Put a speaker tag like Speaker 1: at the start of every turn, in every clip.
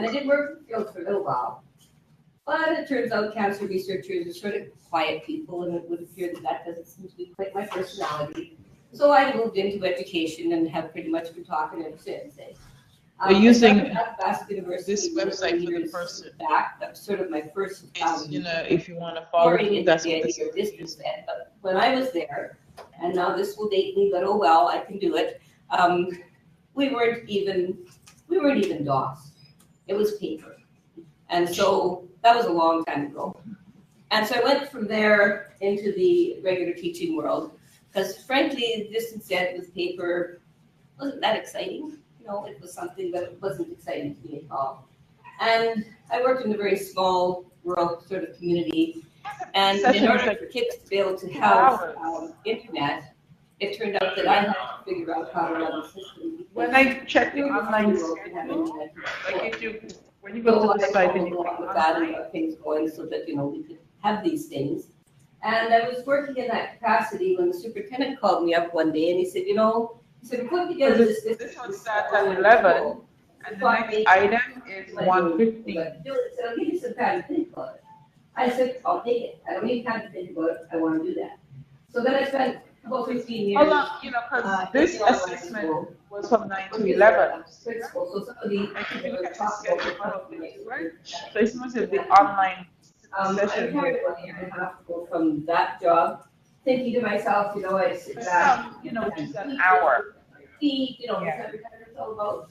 Speaker 1: And I did work in the field for a little while. But it turns out cancer researchers are sort of quiet people, and it would appear that that doesn't seem to be quite my personality. So I moved into education and have pretty much been talking ever since.
Speaker 2: You're using
Speaker 1: this
Speaker 2: website for the person.
Speaker 1: Back. That was sort of my first,
Speaker 2: if you want to follow,
Speaker 1: that's what this is. But when I was there, and now this will date me, but oh well, I can do it. We weren't even DOS. It was paper, and so that was a long time ago. And so I went from there into the regular teaching world because, frankly, distance ed with paper wasn't that exciting. It was something that wasn't exciting to me at all. And I worked in a very small rural sort of community. And in order for kids to be able to have internet, it turned out that I had to figure out how to run the system.
Speaker 2: When I checked the online when you go to the site and you
Speaker 1: things going so that we could have these things. And I was working in that capacity when the superintendent called me up one day and he said, we're putting together this
Speaker 2: one starts at 11, and the next item is 1:50.
Speaker 1: I'll give you some time to think about it. I said, I'll take it. I don't need time to think about it. I want to do that. So then I spent about 15 years.
Speaker 2: Hold on, because this assessment was from 9 to 11.
Speaker 1: So some of the
Speaker 2: So it's mostly the online
Speaker 1: I
Speaker 2: session.
Speaker 1: carried 1 year and a half to go from that job, thinking to myself, I sit back,
Speaker 2: just an hour.
Speaker 1: It's all about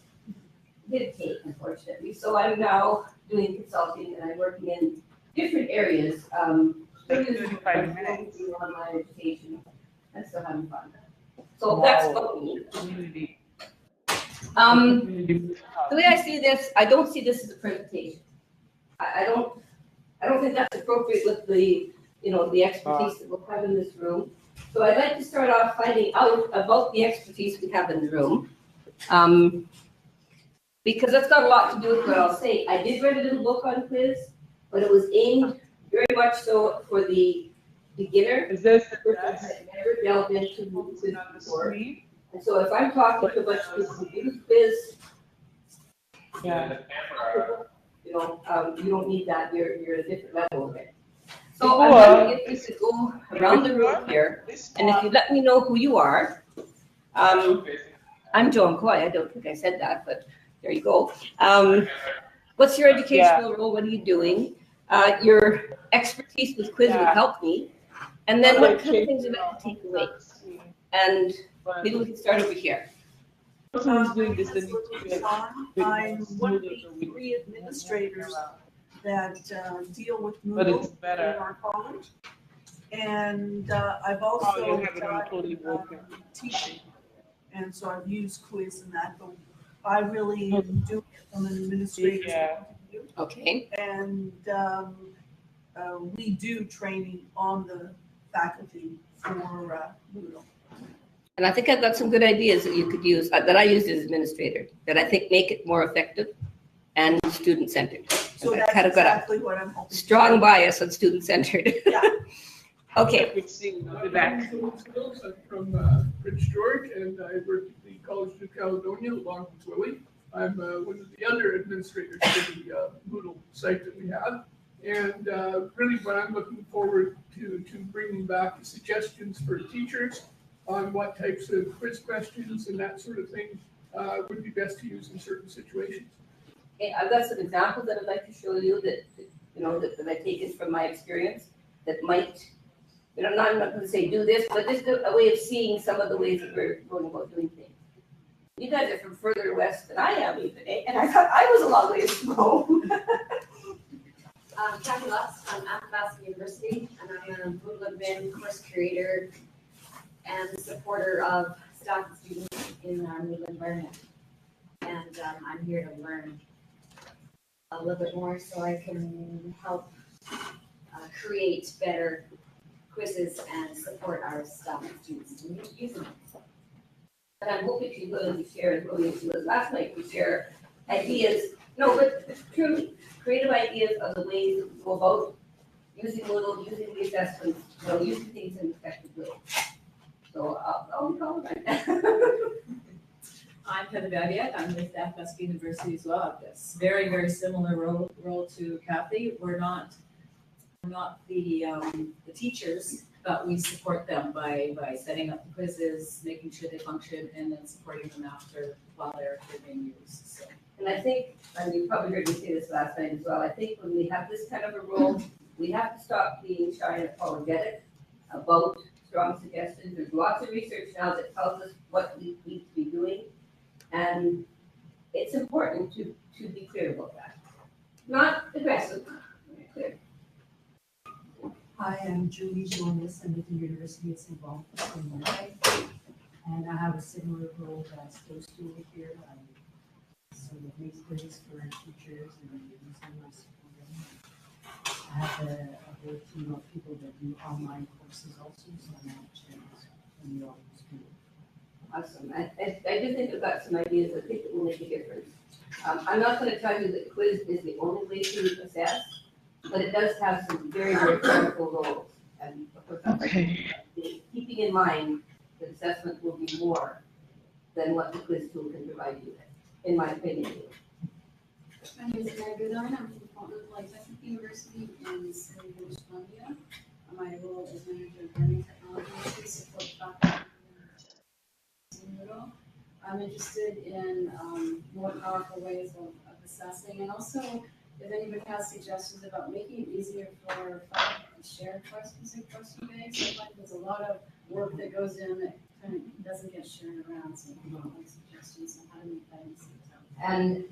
Speaker 1: give take, unfortunately. So I'm now doing consulting and I'm working in different areas.
Speaker 2: 35 minutes.
Speaker 1: Online education and still having fun. So that's about me. The way I see this, I don't see this as a presentation. I don't think that's appropriate with the the expertise that we'll have in this room. So I'd like to start off finding out about the expertise we have in the room. Because that's got a lot to do with what I'll say. I did write a little book on quiz, but it was aimed very much so for the beginner.
Speaker 2: Is this the
Speaker 1: person that never delved into quiz before? And so if I'm talking to a bunch of people who use quiz, you don't need that. You're at a different level of it. So I'm going to get this to go around the room here, and if you let me know who you are. I'm Joan Coy. I don't think I said that, but there you go. What's your educational role? What are you doing? Your expertise with quiz would help me. And then what kind of things would like to take away? And maybe we can start over here.
Speaker 3: I'm one of the 3 administrators that deal with Moodle in our college. And I've also done teaching. And so I've used quiz and that, but I really do it from an administrator's point of view.
Speaker 1: Okay.
Speaker 3: And we do training on the faculty for Moodle.
Speaker 1: And I think I've got some good ideas that you could use, that I use as administrator, that I think make it more effective and student-centered.
Speaker 3: So that's kind of exactly what I'm hoping.
Speaker 1: Strong bias on student-centered.
Speaker 3: Yeah.
Speaker 1: Okay.
Speaker 4: I'm from Prince George, and I work at the College of New Caledonia along with Willie. I'm one of the other administrators for the Moodle site that we have. And really what I'm looking forward to bringing back is suggestions for teachers on what types of quiz questions and that sort of thing would be best to use in certain situations.
Speaker 1: Okay, I've got some examples that I'd like to show you that I've taken from my experience that might, I'm not going to say do this, but just a way of seeing some of the ways that we're going about doing things. You guys are from further west than I am even, and I thought I was a long way to go.
Speaker 5: Kathy Lutz from Athabasca University, and I'm a Moodle admin course creator and supporter of staff and students in our Moodle environment. And I'm here to learn a little bit more so I can help create better quizzes and support our staff and students in using them.
Speaker 1: And I'm hoping she's willing to share as well as she was last night, to share ideas, but truly creative ideas of the ways that we go about using Moodle, using the assessments, using things in an effective way. So I'll be calling that.
Speaker 6: I'm Heather Babiak. I'm with Athabasca University as well. This very, very similar role to Kathy. We're not the teachers, but we support them by setting up the quizzes, making sure they function, and then supporting them after while they're being used. So.
Speaker 1: And I think, and you probably heard me say this last night as well, I think when we have this kind of a role, we have to stop being shy and apologetic about strong suggestions. There's lots of research now that tells us what we need to be doing. And it's important to be clear about that. Not aggressive, clear.
Speaker 7: Hi, I'm Julie Jonas. I'm with the University of St. Boniface, and I have a similar role as close to over here. I sort of make quizzes for teachers and using my support them. I have a whole team of people that do online courses also, so I manage them in the audience too.
Speaker 1: Awesome. I do think we've got some ideas. I think it will make a difference. I'm not going to tell you that quiz is the only way to assess, but it does have some very, very powerful roles. And of course, keeping in mind that assessment will be more than what the quiz tool can provide you with, in my opinion.
Speaker 8: My name is Mary Goodine. I'm from Portland Polytechnic University in Surrey, British Columbia. My role is manager of learning technology to support faculty in Moodle. I'm interested in more powerful ways of assessing, and also if anybody has suggestions about making it easier for faculty to share questions in question banks. I find there's a lot of work that goes in that kind of doesn't get shared around, so I want like suggestions on how to make that easier.
Speaker 1: And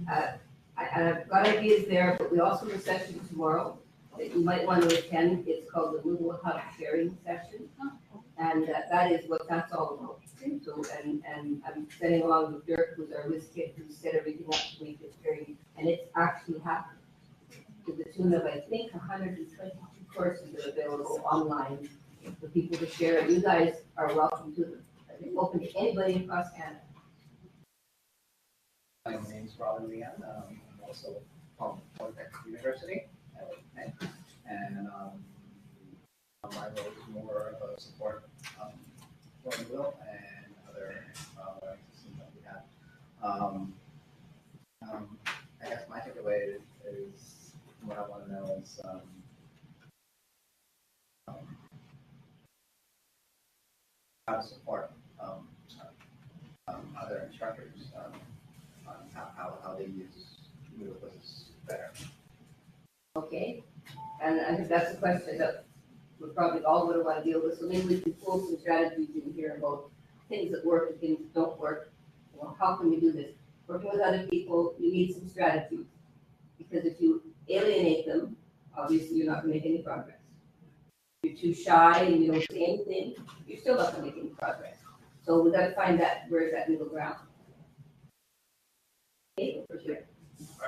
Speaker 1: I've got ideas there, but we also have a session tomorrow that you might want to attend. It's called the Moodle Hub Sharing Session. And that is what that's all about. So, and I'm sitting along with Dirk, who's our list kid, who set everything up to make it very, and it's actually happened. To the tune of, I think, 122 courses that are available online for people to share. You guys are welcome to them. They're open to anybody across Canada.
Speaker 9: My name is Robin Leon. I'm also from Polytechnic University, and my role is more of a support for Moodle and other learning systems that we have. I guess my takeaway is what I want to know is how to support other instructors on how they use Moodle Quiz better.
Speaker 1: Okay, and I think that's a question that we probably all would want to deal with. So maybe we can pull some strategies in here about things that work and things that don't work. Well, how can we do this? Working with other people, you need some strategies. Because if you alienate them, obviously you're not going to make any progress. If you're too shy and you don't say anything, you're still not going to make any progress. So we've got to find that, where's that middle ground? Okay, for sure.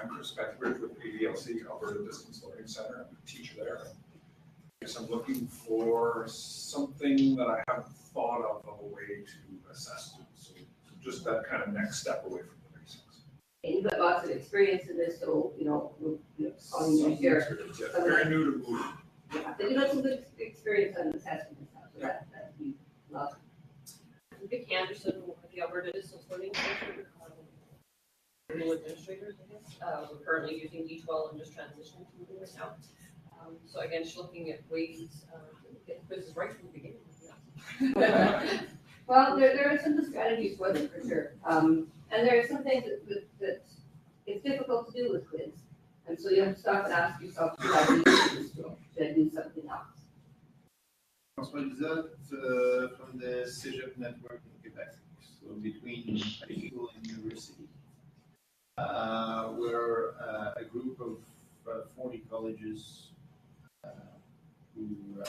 Speaker 10: I'm Chris Beckbridge with ADLC, Alberta Distance Learning Center. I'm a teacher there. I guess I'm looking for something that I haven't thought of a way to assess students. So just that kind of next step away from the basics.
Speaker 1: And you've got lots of experience in this, so, we're calling you to share.
Speaker 10: Yeah, very new to Moodle.
Speaker 1: Yeah, but you've got some good experience on assessment and stuff, so that we love.
Speaker 11: Vic Anderson with the Alberta Distance Learning Center. New administrators, I guess. We're currently using D12 and just transitioning to Moodle right now. So again, just looking at ways to get the quizzes right from the beginning. Yeah.
Speaker 1: Well, there are some strategies for them for sure. And there are some things that it's difficult to do with quiz. And so you have to stop and ask yourself, should I do this tool? Should I do something else?
Speaker 12: François Lizotte from the CEGEP network in Quebec, so between high school and university. We're a group of 40 colleges who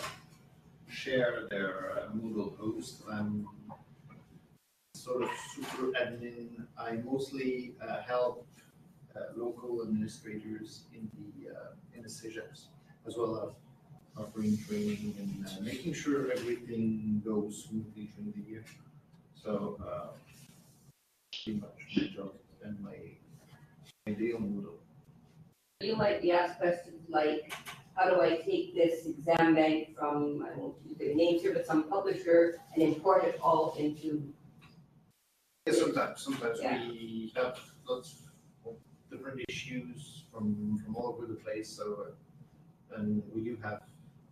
Speaker 12: share their Moodle host. I'm sort of super admin. I mostly help local administrators in the CEGEPs, as well as offering training and making sure everything goes smoothly during the year. So pretty much my job to spend my day on Moodle.
Speaker 1: You might be asked questions like, how do I take this exam bank from, I won't use their names here, but some publisher and import it all into
Speaker 12: Yeah, sometimes we have lots of different issues from all over the place, so, and we do have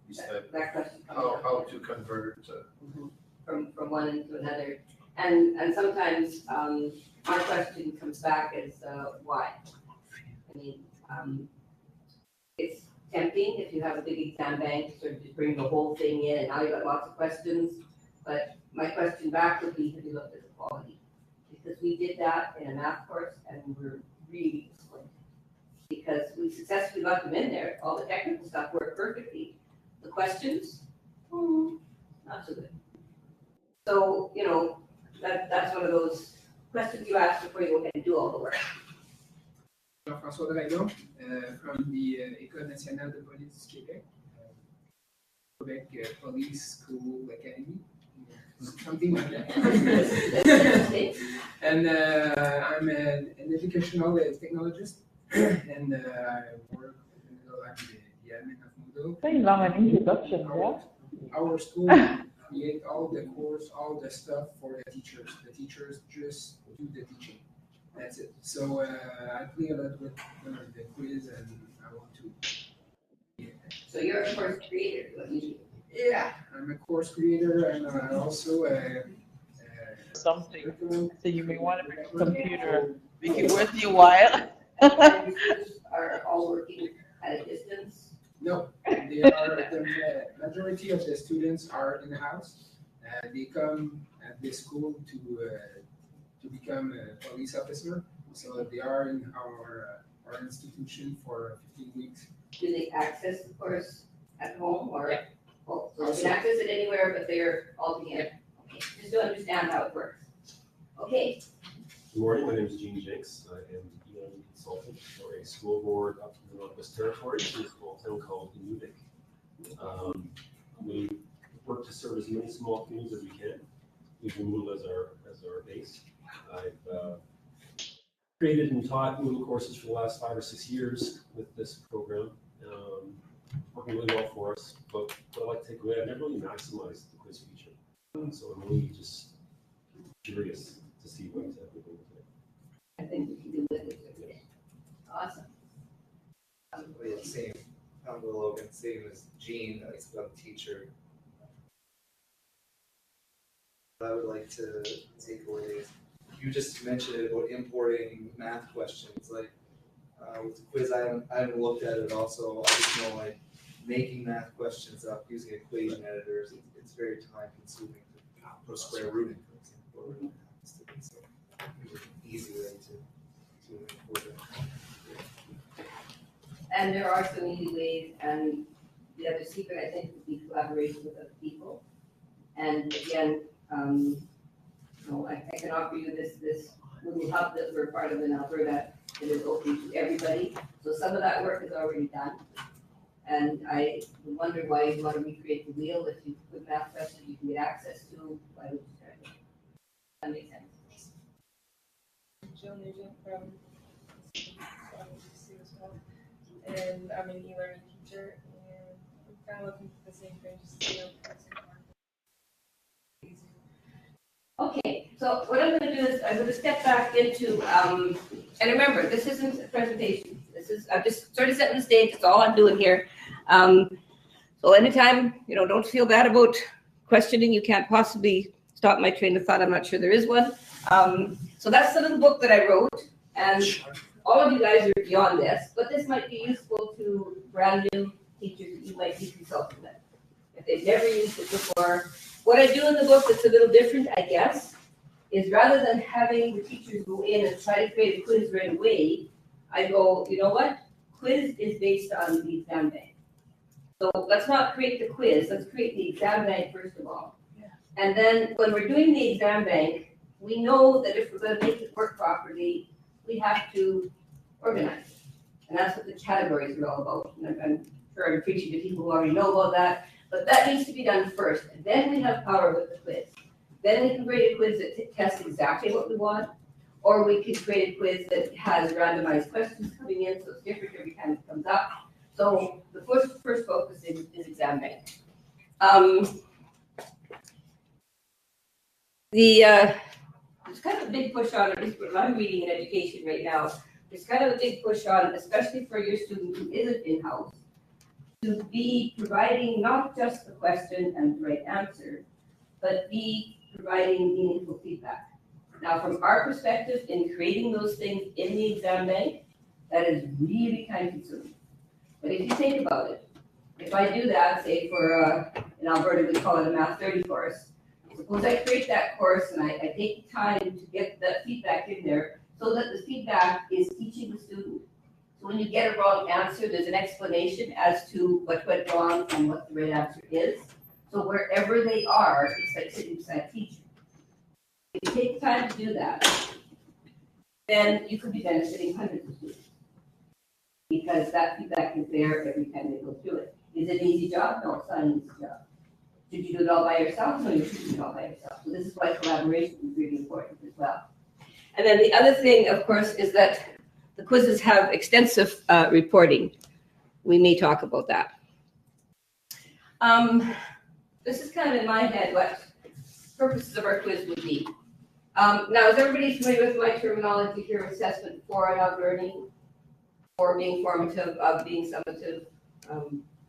Speaker 12: this type,
Speaker 1: That question comes
Speaker 12: how,
Speaker 1: up.
Speaker 12: how to convert,
Speaker 1: From one into another. And sometimes, our question comes back as, why? I mean, it's tempting if you have a big exam bank, to sort of just bring the whole thing in, and now you've got lots of questions. But my question back would be, have you looked at the quality? Because we did that in a math course and we're really disappointed. Because we successfully got them in there, all the technical stuff worked perfectly. The questions, not so good. So, you know, that's one of those questions you ask before you go ahead and do all the work.
Speaker 13: Jean-François Dragon, from the École nationale de police du Québec, Quebec Police School Academy, something like that. And I'm an educational technologist, and I work in the admin of Moodle.
Speaker 2: Very long an introduction, yeah?
Speaker 13: Our school create all the course, all the stuff for the teachers. The teachers just do the teaching. That's it. So I play a lot with the quiz, and I want to. Yeah.
Speaker 1: So you're a course creator, what you do.
Speaker 13: Yeah, I'm a course creator, and also
Speaker 2: something. So you may want to bring a computer, make it worth your while.
Speaker 1: Are all working at a distance?
Speaker 13: No, they are. The majority of the students are in the house. They come at the school to become a police officer. So they are in our institution for 15 weeks.
Speaker 1: Do they access the course at home or?
Speaker 13: Yeah.
Speaker 1: Oh, so they can access it anywhere, but they're all together. Okay, just to understand how it works. Okay.
Speaker 14: Good morning, my name is Gene Jenks. I am the ELM consultant for a school board up in the Northwest Territories in a small town called Inuvik. We work to serve as many small communities as we can. Using Moodle as our base. I've created and taught Moodle courses for the last 5 or 6 years with this program. Working really well for us, but what I like to take away, I've never really maximized the quiz feature. So I'm really just curious to see what we're going to do.
Speaker 1: I think we can do with it every day. Awesome.
Speaker 15: Same. I'm Will Logan, same as Gene, I'm a teacher. What I would like to take away is you just mentioned about importing math questions. Like with the quiz, I haven't looked at it also. I just know like making math questions up using equation editors, it's very time consuming to put square rooting, for example. So there's an easy way to import it.
Speaker 1: And there are some easy ways, and the other secret I think would be collaboration with other people. And again, I can offer you this Moodle hub that we're part of in Alberta that is open to everybody. So some of that work is already done. And I wonder why you want to recreate the wheel. If you put math questions you can get access to, why would you start with? That makes sense.
Speaker 16: Joan Nugent from CC as well. And I'm an e-learning teacher, and I'm kind of looking for the same thing, just
Speaker 1: Okay, so what I'm going to do is I'm going to step back into, and remember, this isn't a presentation. I'm just sort of setting the stage. That's all I'm doing here. So anytime, don't feel bad about questioning. You can't possibly stop my train of thought. I'm not sure there is one. So that's sort of the book that I wrote, and all of you guys are beyond this, but this might be useful to brand new teachers that you might be consulting with. If they've never used it before. What I do in the book that's a little different, I guess, is rather than having the teachers go in and try to create a quiz right away, I go, you know what? Quiz is based on the exam bank. So let's not create the quiz, let's create the exam bank first of all. Yeah. And then when we're doing the exam bank, we know that if we're going to make it work properly, we have to organize it. And that's what the categories are all about. And I'm sure I'm preaching to people who already know about that. But that needs to be done first, and then we have power with the quiz. Then we can create a quiz that tests exactly what we want, or we can create a quiz that has randomized questions coming in, so it's different every time it comes up. So the first focus is exam bank. The there's kind of a big push on, at least what I'm reading in education right now, there's kind of a big push on, especially for your student who isn't in-house, to be providing not just the question and the right answer, but be providing meaningful feedback. Now, from our perspective, in creating those things in the exam bank, that is really time consuming. But if you think about it, if I do that, say for, in Alberta, we call it a Math 30 course, suppose I create that course and I take time to get that feedback in there so that the feedback is teaching the student. So when you get a wrong answer, there's an explanation as to what went wrong and what the right answer is. So wherever they are, it's like sitting beside a teacher. If you take time to do that, then you could be benefiting hundreds of students. Because that feedback is there every time they go through it. Is it an easy job? No, it's not an easy job. Should you do it all by yourself? No, you shouldn't do it all by yourself. So this is why collaboration is really important as well. And then the other thing, of course, is that the quizzes have extensive reporting. We may talk about that. This is kind of in my head what purposes of our quiz would be. Now, is everybody familiar with my terminology here, assessment for and of learning, or being formative, of being summative?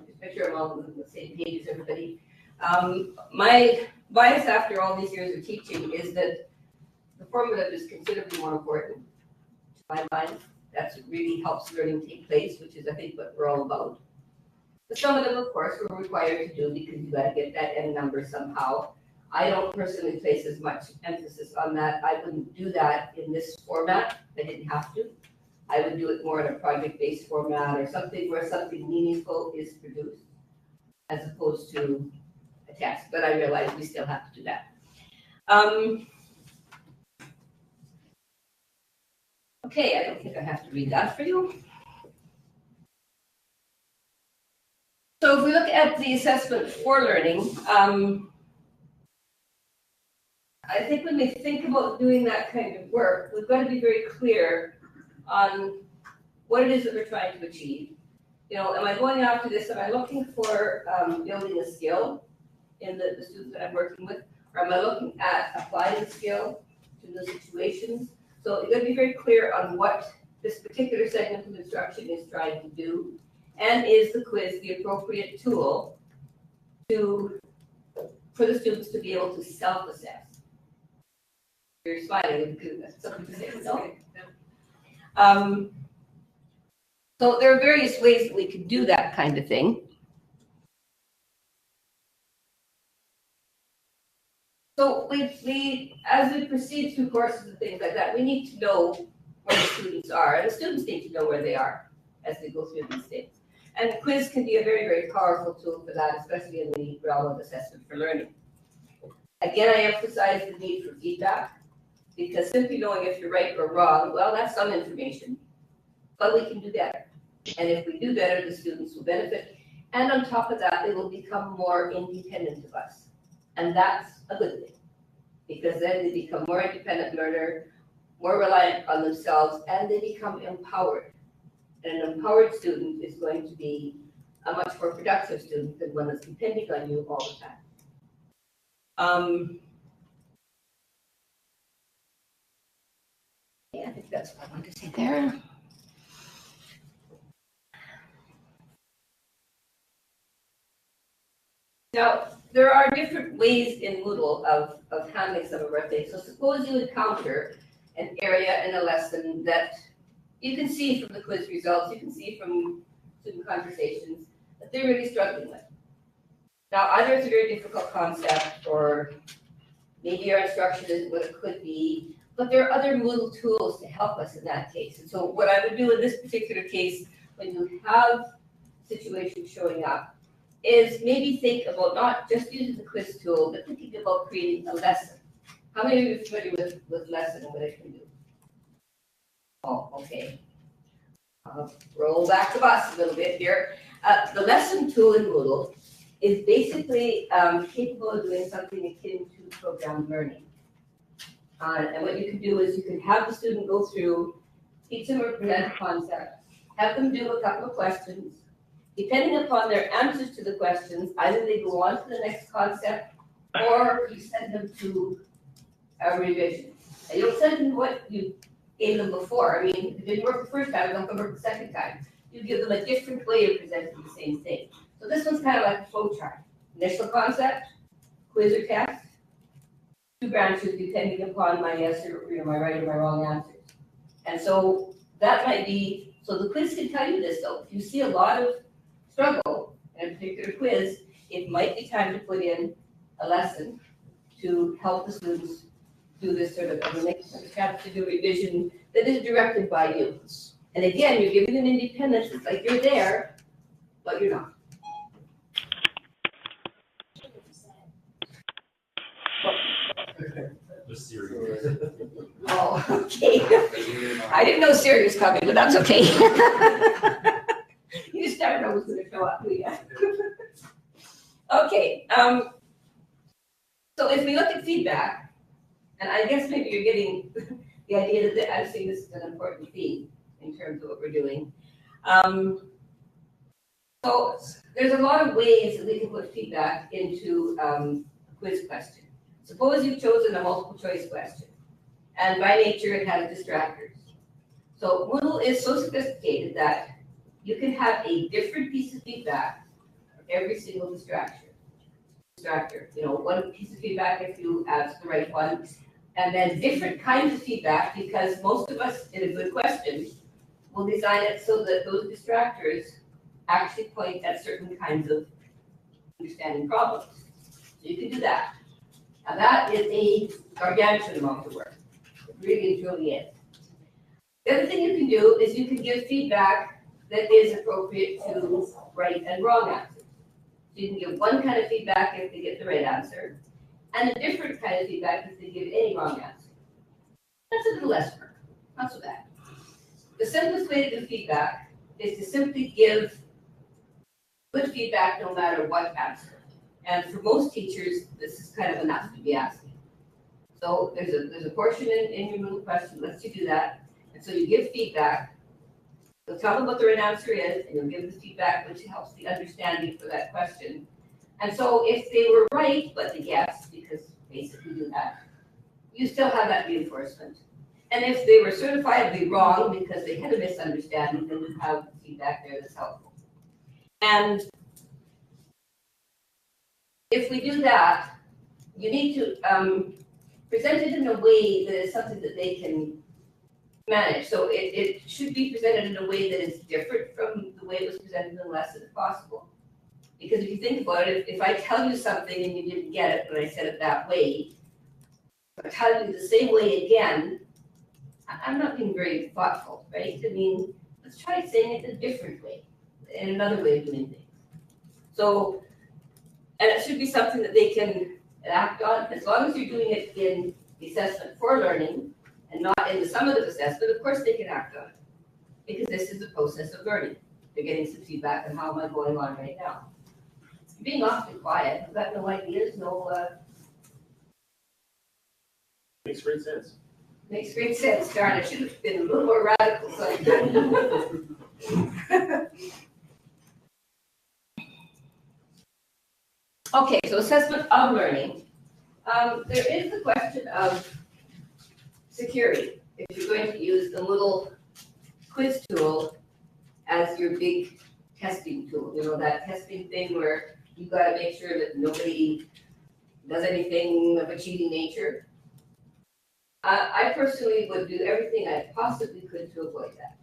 Speaker 1: Just make sure I'm all on the same page as everybody. My bias after all these years of teaching is that the formative is considerably more important to my mind. That's what really helps learning take place, which is, I think, what we're all about. The summative, of course, we're required to do because you got to get that end number somehow. I don't personally place as much emphasis on that. I wouldn't do that in this format. I didn't have to. I would do it more in a project-based format or something where something meaningful is produced as opposed to a test. But I realize we still have to do that. Okay, I don't think I have to read that for you. So if we look at the assessment for learning, I think when we think about doing that kind of work, we've got to be very clear on what it is that we're trying to achieve. You know, am I going after this? Am I looking for building a skill in the students that I'm working with? Or am I looking at applying the skill to the situations? So you've got to be very clear on what this particular segment of instruction is trying to do. And is the quiz the appropriate tool for the students to be able to self-assess? You're smiling because that's something to say. So there are various ways that we can do that kind of thing. So as we proceed through courses and things like that, we need to know where the students are, and the students need to know where they are as they go through these things. And the quiz can be a very, very powerful tool for that, especially in the realm of assessment for learning. Again, I emphasize the need for feedback, because simply knowing if you're right or wrong, well, that's some information, but we can do better. And if we do better, the students will benefit. And on top of that, they will become more independent of us. And that's a good thing, because then they become more independent learner, more reliant on themselves, and they become empowered. And an empowered student is going to be a much more productive student than one that's depending on you all the time. Yeah, I think that's what I want to say there. Now, there are different ways in Moodle of handling some of our things. So suppose you encounter an area in a lesson that you can see from the quiz results, you can see from student conversations that they're really struggling with. Now, either it's a very difficult concept, or maybe your instruction isn't what it could be, but there are other Moodle tools to help us in that case. And so what I would do in this particular case, when you have situations showing up, is maybe think about not just using the quiz tool, but thinking about creating a lesson. How many of you are familiar with lesson and what it can do? Oh, okay. Roll back the bus a little bit here. The lesson tool in Moodle is basically capable of doing something akin to programmed learning. And what you can do is you can have the student go through, teach them or present a concept, have them do a couple of questions. Depending upon their answers to the questions, either they go on to the next concept or you send them to a revision. And you don't send them what you gave them before. I mean, if it didn't work the first time, don't come work the second time. You give them a different way of presenting the same thing. So this one's kind of like a flow chart. Initial concept, quiz or test, 2 branches depending upon my yes or my right or my wrong answers. And so that might be, so the quiz can tell you this though. If you see a lot of struggle in a particular quiz, it might be time to put in a lesson to help the students do this sort of, make them have to do revision that is directed by you. And again, you're giving them independence. It's like you're there, but you're not.
Speaker 14: The series.
Speaker 1: Oh, okay. I didn't know Siri was coming, but that's okay. You just never know who's going to show up. Okay. So if we look at feedback, and I guess maybe you're getting the idea that I'm saying this is an important theme in terms of what we're doing. So there's a lot of ways that we can put feedback into a quiz question. Suppose you've chosen a multiple choice question, and by nature it has distractors. So Moodle is so sophisticated that you can have a different piece of feedback for every single distractor. You know, one piece of feedback if you ask the right one, and then different kinds of feedback, because most of us in a good question will design it so that those distractors actually point at certain kinds of understanding problems. So you can do that. Now that is a gargantuan amount of work. It really and truly is. The other thing you can do is you can give feedback that is appropriate to right and wrong answers. So you can give one kind of feedback if they get the right answer, and a different kind of feedback if they give any wrong answer. That's a little less work, not so bad. The simplest way to do feedback is to simply give good feedback no matter what answer. And for most teachers, this is kind of enough to be asking. So there's a portion in your Moodle question that lets you do that. And so you give feedback. You'll tell them what the right answer is, and you'll give the feedback which helps the understanding for that question. And so if they were right, but they guessed, because basically do that, you still have that reinforcement. And if they were certifiably wrong because they had a misunderstanding, then you have feedback there that's helpful. And if we do that, you need to present it in a way that is something that they can manage. So it should be presented in a way that is different from the way it was presented in the lesson if possible. Because if you think about it, if I tell you something and you didn't get it, but I said it that way, if I tell you the same way again, I'm not being very thoughtful, right? I mean, let's try saying it a different way, in another way of doing things. So, and it should be something that they can act on, as long as you're doing it in the assessment for learning and not in the summative assessment, of course they can act on it. Because this is the process of learning. They're getting some feedback on how am I going on right now. You're being awfully quiet. I've got no ideas, no...
Speaker 14: Makes great sense.
Speaker 1: Makes great sense, darn, it should have been a little more radical. So okay, so assessment of learning. There is the question of security. If you're going to use the Moodle Quiz tool as your big testing tool, you know, that testing thing where you've got to make sure that nobody does anything of a cheating nature. I personally would do everything I possibly could to avoid that.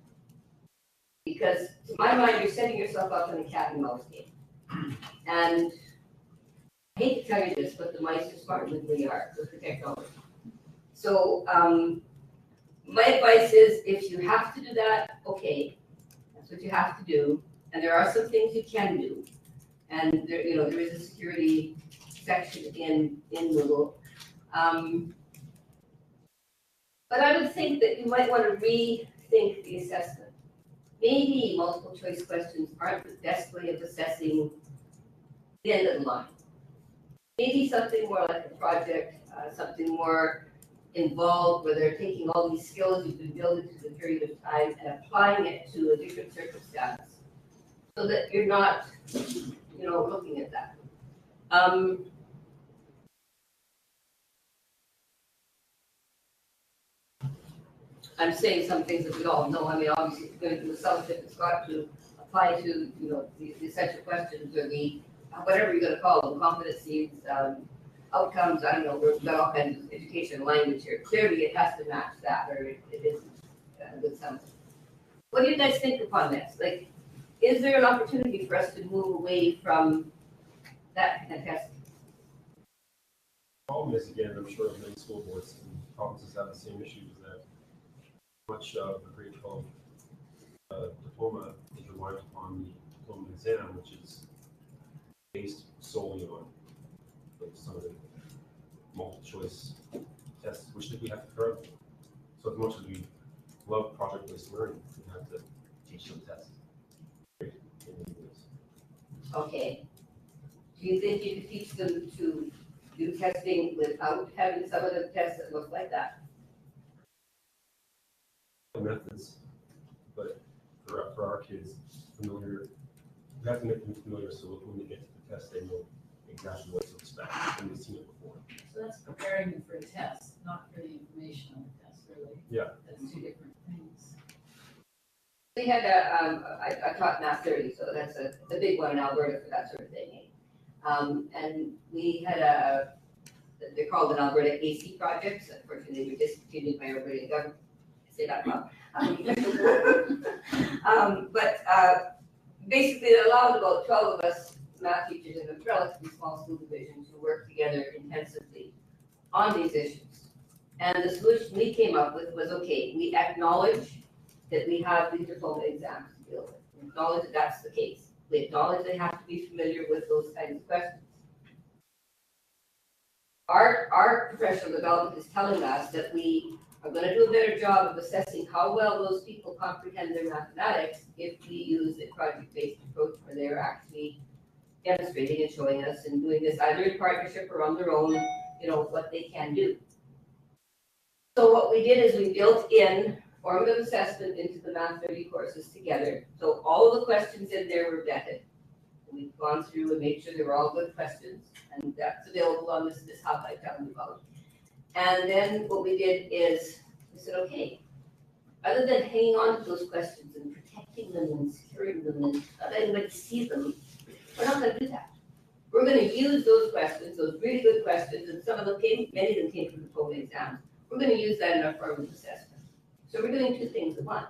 Speaker 1: Because to my mind, you're setting yourself up in a cat and mouse game. And I hate to tell you this, but the mice are smarter than we are with the technology. So my advice is if you have to do that, okay, that's what you have to do. And there are some things you can do. And there, there is a security section in Moodle. But I would think that you might want to rethink the assessment. Maybe multiple choice questions aren't the best way of assessing the end of the line. Maybe something more like a project, something more involved where they're taking all these skills you've been building through the period of time and applying it to a different circumstance so that you're not, looking at that. I'm saying some things that we all know. I mean, obviously, if you're going to do a fellowship, it's got to apply to, the essential questions or the, whatever you're gonna call them, competencies, outcomes, I don't know, we've got all kinds of education language here. Clearly, it has to match that, or it isn't a good something. What do you guys think upon this? Like, is there an opportunity for us to move away from that kind of testing?
Speaker 14: Problem is, again, I'm sure many school boards and provinces have the same issues, that much of the grade 12 diploma is reliant upon the diploma exam, which is based solely on some of the multiple choice tests, which we have to throw. So as much as we love project-based learning, we have to teach them tests.
Speaker 1: Okay. Do you think you could teach them to do testing without having some of the tests that look like that?
Speaker 14: Methods, but for our kids, familiar, we have to make them familiar so when they get to the test, they know exactly what to expect and they've seen it before.
Speaker 6: So that's preparing them for the test, not for the information on the test, really.
Speaker 14: Yeah.
Speaker 6: That's two different things.
Speaker 1: We had I taught Math 30, so that's a big one in Alberta for that sort of thing. And we had they're called an Alberta AC projects. Unfortunately, they were discontinued by Alberta government. I say that wrong. But basically, it allowed about 12 of us math teachers in a relatively small school division to work together intensively on these issues. And the solution we came up with was, okay, we acknowledge that we have these diploma exams to deal with. We acknowledge that that's the case. We acknowledge they have to be familiar with those kinds of questions. Our professional development is telling us that we are going to do a better job of assessing how well those people comprehend their mathematics if we use a project-based approach where they're actually demonstrating and showing us and doing this either in partnership or on their own, what they can do. So what we did is we built in formative assessment into the Math 30 courses together. So all of the questions in there were vetted. We've gone through and made sure they were all good questions, and that's available on this hub I found you about. And then what we did is we said, okay, other than hanging on to those questions and protecting them and securing them and not letting anybody see them, we're not going to do that. We're going to use those questions, those really good questions, and many of them came from the diploma exams. We're going to use that in our formative assessment. So we're doing two things at once.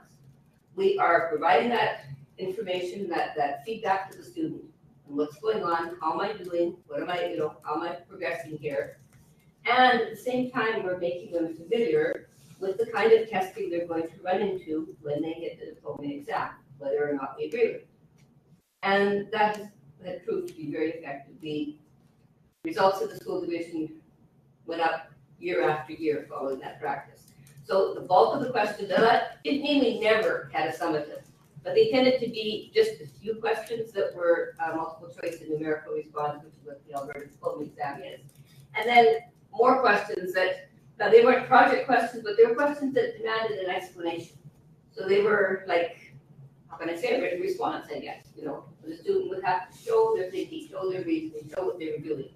Speaker 1: We are providing that information, that feedback to the student and what's going on, how am I doing, how am I progressing here? And at the same time, we're making them familiar with the kind of testing they're going to run into when they get the diploma exam, whether or not we agree with it. And that has proved to be very effective. The results of the school division went up year after year following that practice. So the bulk of the questions, that didn't mean we never had a summative, but they tended to be just a few questions that were multiple choice and numerical response, which is what the Alberta diploma exam is. And then more questions that, now they weren't project questions, but they were questions that demanded an explanation. So they were like, how can I say, a written response, I guess. The student would have to show their thinking, show their reasoning, show what they were doing.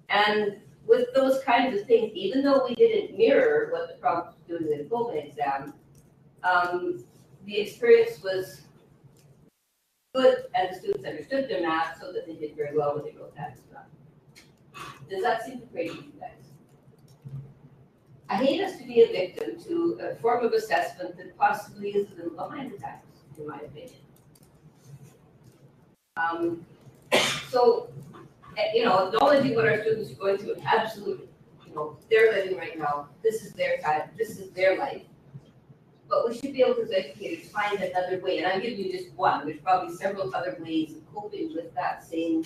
Speaker 1: And with those kinds of things, even though we didn't mirror what the prompt was doing in the diploma exam, the experience was good and the students understood their math so that they did very well when they wrote that exam. Does that seem to crazy to you guys? I hate us to be a victim to a form of assessment that possibly is a little behind the times, in my opinion. So, acknowledging what our students are going through, absolutely, they're living right now, this is their time, this is their life. But we should be able to, as educators, find another way, and I'm giving you just one, there's probably several other ways of coping with that same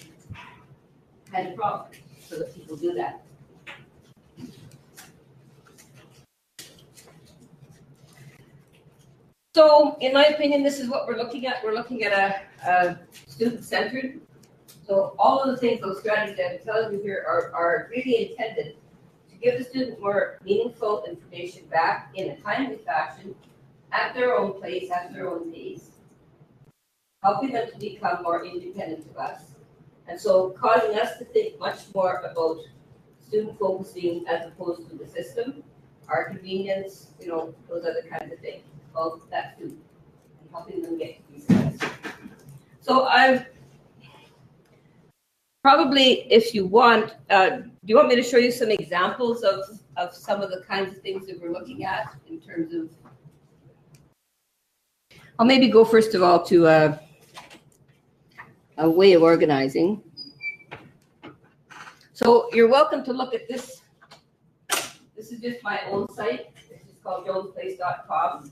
Speaker 1: kind of problem, so that people do that. So, in my opinion, this is what we're looking at. We're looking at a student-centered. So all of the things, those strategies that I'm telling you here are really intended to give the student more meaningful information back in a timely fashion, at their own place, at their own pace, helping them to become more independent of us. And so causing us to think much more about student focusing as opposed to the system, our convenience, you know, those other kinds of things. Well, that too, and helping them get to these guys. So I've probably, if you want, do you want me to show you some examples of some of the kinds of things that we're looking at in terms of, I'll maybe go first of all to a way of organizing. So you're welcome to look at this. This is just my own site. This is called joansplace.com.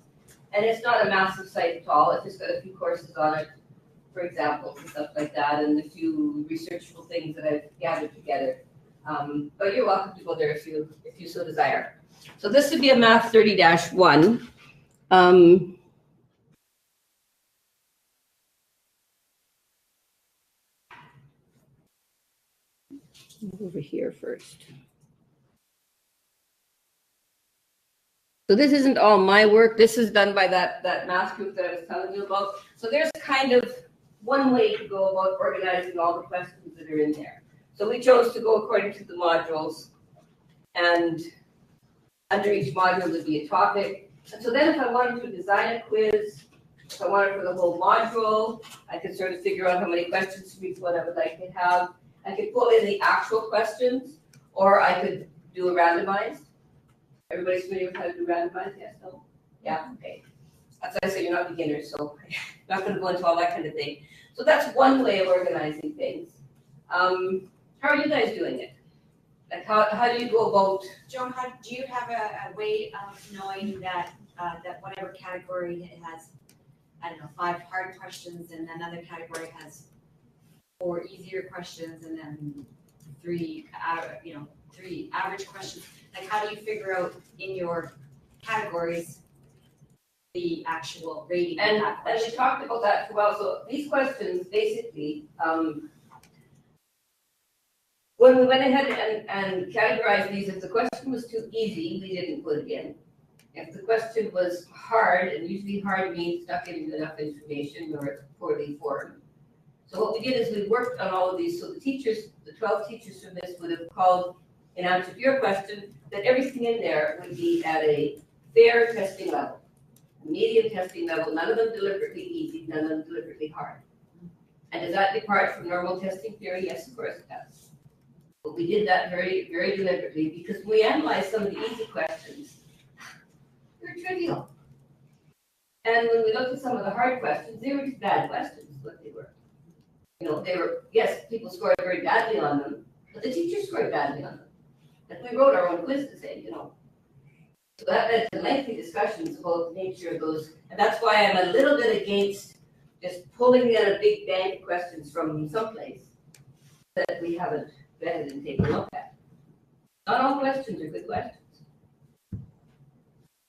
Speaker 1: And it's not a massive site at all. It's just got a few courses on it, for examples and stuff like that, and a few researchable things that I've gathered together. But you're welcome to go there if you so desire. So this would be a Math 30-1. Over here first. So this isn't all my work. This is done by that math group that I was telling you about. So there's kind of one way to go about organizing all the questions that are in there. So we chose to go according to the modules, and under each module would be a topic. And so then if I wanted to design a quiz, if I wanted for the whole module, I could sort of figure out how many questions for each one I would like to have. I could pull in the actual questions, or I could do a randomized. Everybody's familiar with how to do randomized? Yes, no? Yeah, okay. That's why I say you're not beginners, so I'm not going to go into all that kind of thing. So that's one way of organizing things. How are you guys doing it? Like how do you go about?
Speaker 5: Joan, do you have a way of knowing that that whatever category it has, I don't know, 5 hard questions, and another category has 4 easier questions, and then 3 average questions? Like, how do you figure out in your categories the actual rating of that question?
Speaker 1: And we talked about that for a while. So these questions, basically, when we went ahead and categorized these, if the question was too easy, we didn't put it in. If the question was hard, and usually hard means not giving enough information or it's poorly formed. So what we did is we worked on all of these. So the teachers, the 12 teachers from this would have called, in answer to your question, that everything in there would be at a fair testing level, a medium testing level, none of them deliberately easy, none of them deliberately hard. And does that depart from normal testing theory? Yes, of course it does. But we did that very, very deliberately because when we analyzed some of the easy questions, they were trivial. And when we looked at some of the hard questions, they were just bad questions, what they were. You know, they were, yes, people scored very badly on them, but the teachers scored badly on them. Like we wrote our own quiz to say, you know. So that led to lengthy discussions about the nature of those. And that's why I'm a little bit against just pulling in a big bank of questions from someplace that we haven't vetted and taken a look at. Not all questions are good questions.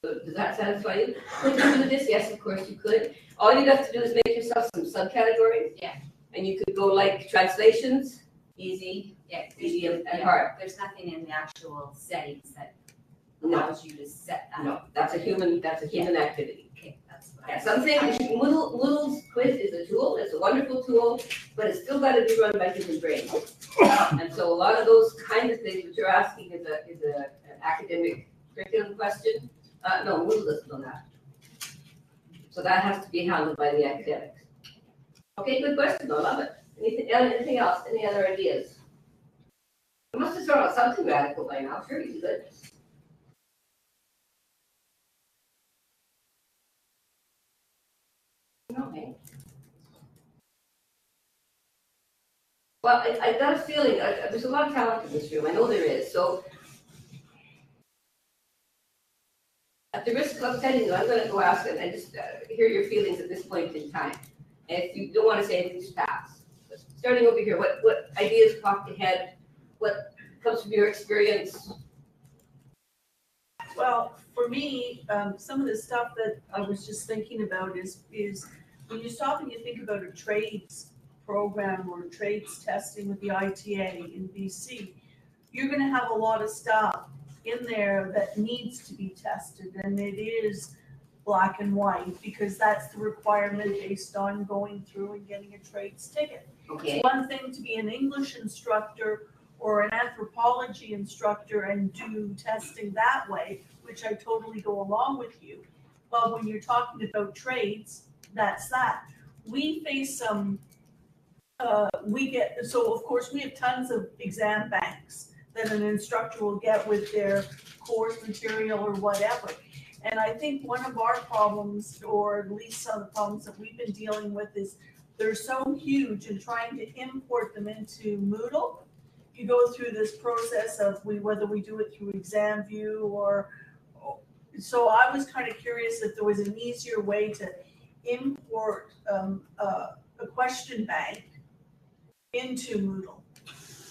Speaker 1: So does that satisfy you? Could you do this? Yes, of course you could. All you have to do is make yourself some subcategories.
Speaker 5: Yeah.
Speaker 1: And you could go like translations, easy, medium, and hard.
Speaker 5: There's nothing in the actual settings that allows you to set that.
Speaker 1: No, that's a human activity.
Speaker 5: Okay, that's what
Speaker 1: Yeah, something, Moodle's quiz is a tool, it's a wonderful tool, but it's still got to be run by human brains. And so a lot of those kind of things that you're asking is an academic curriculum question. No, Moodle doesn't know that. So that has to be handled by the academics. Okay, good question, I love it. Anything else? Any other ideas? I must have thrown out something radical by now, sure you could. Okay. Well, I got a feeling, there's a lot of talent in this room, I know there is, so at the risk of upsetting you, I'm going to go ask it and just hear your feelings at this point in time. And if you don't want to say anything, just pass. But starting over here, what ideas popped ahead? What comes from your experience?
Speaker 3: Well, for me, some of the stuff that I was just thinking about is when you stop and you think about a trades program or trades testing with the ITA in BC, you're going to have a lot of stuff in there that needs to be tested, and it is black and white because that's the requirement based on going through and getting a trades ticket.
Speaker 1: Okay.
Speaker 3: It's one thing to be an English instructor or an anthropology instructor and do testing that way, which I totally go along with you. But when you're talking about trades, that's that. We face some, so of course, we have tons of exam banks that an instructor will get with their course material or whatever. And I think one of our problems, or at least some of the problems that we've been dealing with, is they're so huge, and trying to import them into Moodle. You go through this process of whether we do it through ExamView or, so I was kind of curious if there was an easier way to import a question bank into Moodle.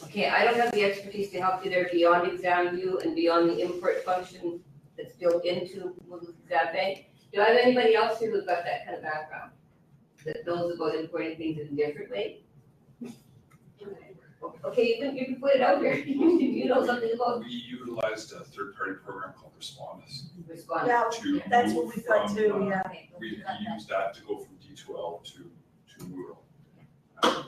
Speaker 1: Okay, I don't have the expertise to help you there beyond ExamView and beyond the import function that's built into Moodle Exam Bank. Do I have anybody else here who's got that kind of background, that knows about importing things in a different way? Okay, you can put it out there. You know something about.
Speaker 10: We utilized a third-party program called Respondus.
Speaker 3: Yeah,
Speaker 10: to
Speaker 3: that's
Speaker 10: move
Speaker 3: what we've got
Speaker 10: from,
Speaker 3: too, yeah.
Speaker 10: We used that to go from D2L to Moodle.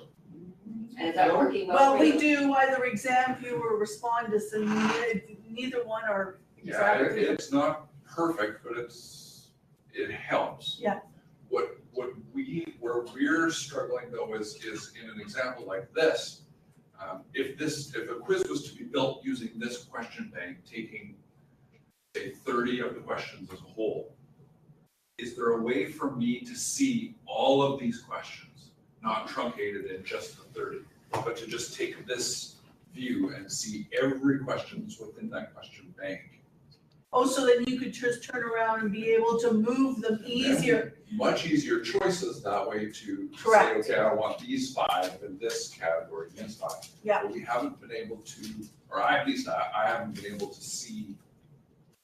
Speaker 1: And is that working
Speaker 3: Well,
Speaker 1: for
Speaker 3: we
Speaker 1: you?
Speaker 3: do either ExamView or Respondus, and neither one are
Speaker 10: Yeah,
Speaker 3: exactly.
Speaker 10: it's not perfect, but it helps.
Speaker 3: Yeah.
Speaker 10: Where we're struggling though is in an example like this, if a quiz was to be built using this question bank, taking say 30 of the questions as a whole, is there a way for me to see all of these questions, not truncated in just the 30, but to just take this view and see every question that's within that question bank?
Speaker 3: Oh, so then you could just turn around and be able to move them easier.
Speaker 10: Much easier choices that way to say,
Speaker 3: Correct.
Speaker 10: okay, I want these 5 in this category, these 5.
Speaker 3: Yeah.
Speaker 10: But we haven't been able to, or I haven't been able to see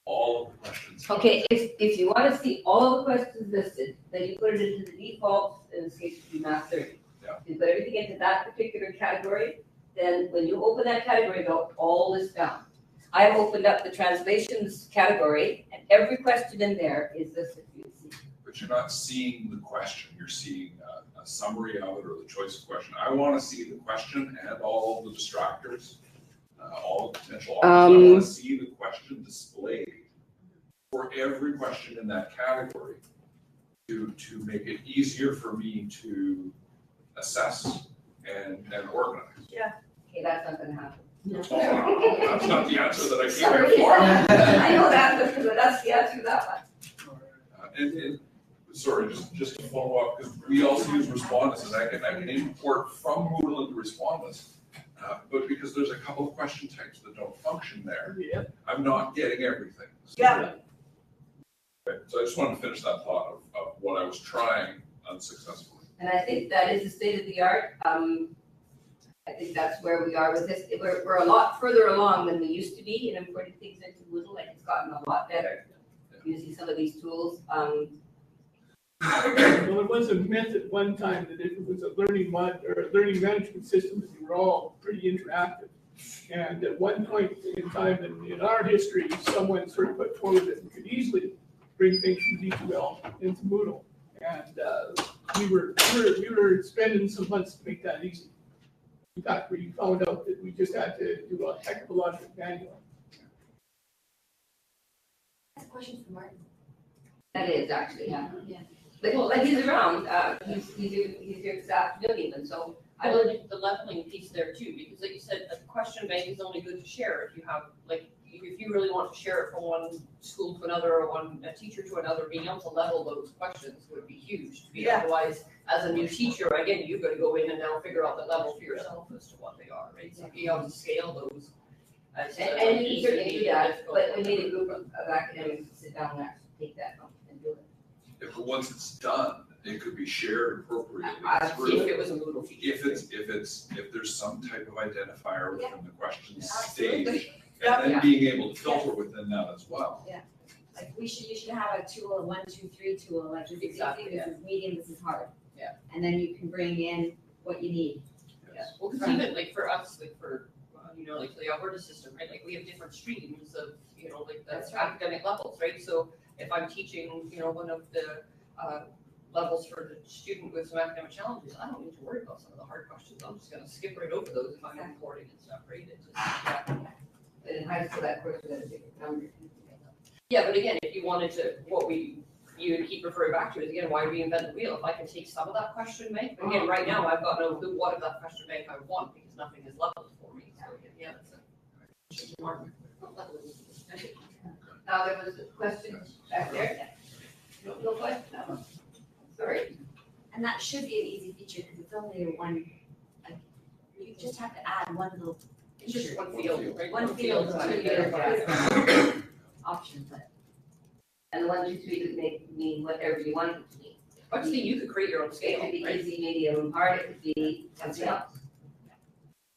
Speaker 10: all of the questions.
Speaker 1: Okay, if you want to see all the questions listed, then you put it into the default, in this case, it would be Math 30.
Speaker 10: Yeah.
Speaker 1: You put everything into that particular category, then when you open that category, they'll all list down. I've opened up the translations category, and every question in there is listed for you to see.
Speaker 10: But you're not seeing the question, you're seeing a summary of it or the choice of question. I want to see the question and all of the distractors, all the potential options. I want to see the question displayed for every question in that category to make it easier for me to assess and organize.
Speaker 3: Yeah.
Speaker 1: Okay, that's not gonna happen.
Speaker 10: That's not the answer that I came
Speaker 1: Sorry.
Speaker 10: here for.
Speaker 1: I know that, but that's the answer to that one.
Speaker 10: And sorry, just to follow up, because we also use Respondus, and I can import from Moodle into Respondus, but because there's a couple of question types that don't function there, I'm not getting everything.
Speaker 3: Yeah.
Speaker 10: Okay, so I just wanted to finish that thought of what I was trying unsuccessfully.
Speaker 1: And I think that is the state of the art. I think that's where we are with this. We're a lot further along than we used to be in importing things into Moodle, and it's gotten a lot better using some of these tools.
Speaker 4: Well, it was a myth at one time that if it was a learning management system, that they were all pretty interactive. And at one point in time in our history, someone sort of put forward that we could easily bring things from D2L into Moodle. And we were spending some months to make that easy. In fact, we found out that we just had to do a heck of a lot of it manually.
Speaker 5: That's a question for Martin.
Speaker 1: That is actually, yeah. But he's around. He's here this afternoon even, so I
Speaker 11: Well,
Speaker 1: would.
Speaker 11: the leveling piece there too, because like you said, a question bank is only good to share if you have, like, if you really want to share it from one school to another or a teacher to another, being able to level those questions would be huge.
Speaker 3: Yeah.
Speaker 11: Otherwise, as a new teacher, again, you've got to go in and now figure out the level for yourself as to what they are, right? So being able to scale those.
Speaker 1: And you can certainly do that, but we need a group of academics to sit down and actually take that and do it.
Speaker 10: If once it's done, it could be shared appropriately.
Speaker 11: If it was a Moodle feature.
Speaker 10: If there's some type of identifier within the question
Speaker 5: Absolutely.
Speaker 10: stage, and then being able to filter within that as well.
Speaker 5: Yeah. Like you should have a tool, a 1, 2, 3 tool, like this is easy, this is medium, this is hard.
Speaker 11: Yeah.
Speaker 5: And then you can bring in what you need.
Speaker 11: Yeah, well, because even like for us, like for, like for the Alberta system, right, like we have different streams of, like the academic levels, right? So if I'm teaching, one of the levels for the student with some academic challenges, I don't need to worry about some of the hard questions. I'm just gonna skip right over those if I'm importing and stuff, right? It's just,
Speaker 1: But in high school, that course was at a different number.
Speaker 11: Yeah, but again, if you wanted to, you would keep referring back to is again, why reinvent the wheel? If I can take some of that question bank, but again, right now, I've got no clue what of that question bank I want because nothing is leveled for me. So yeah, that's a mark.
Speaker 1: Now, there was a question back there. No question, no. Sorry.
Speaker 5: And that should be an easy feature because it's only one, like, you just have to add one little.
Speaker 11: It's just one field, right?
Speaker 5: One field
Speaker 11: One
Speaker 5: to
Speaker 11: field,
Speaker 5: your option, but.
Speaker 1: And the 1, 2, 3 could mean whatever you want it to mean.
Speaker 11: Actually, you could create your own scale,
Speaker 1: It could be
Speaker 11: right?
Speaker 1: easy, medium, hard, it could be something else.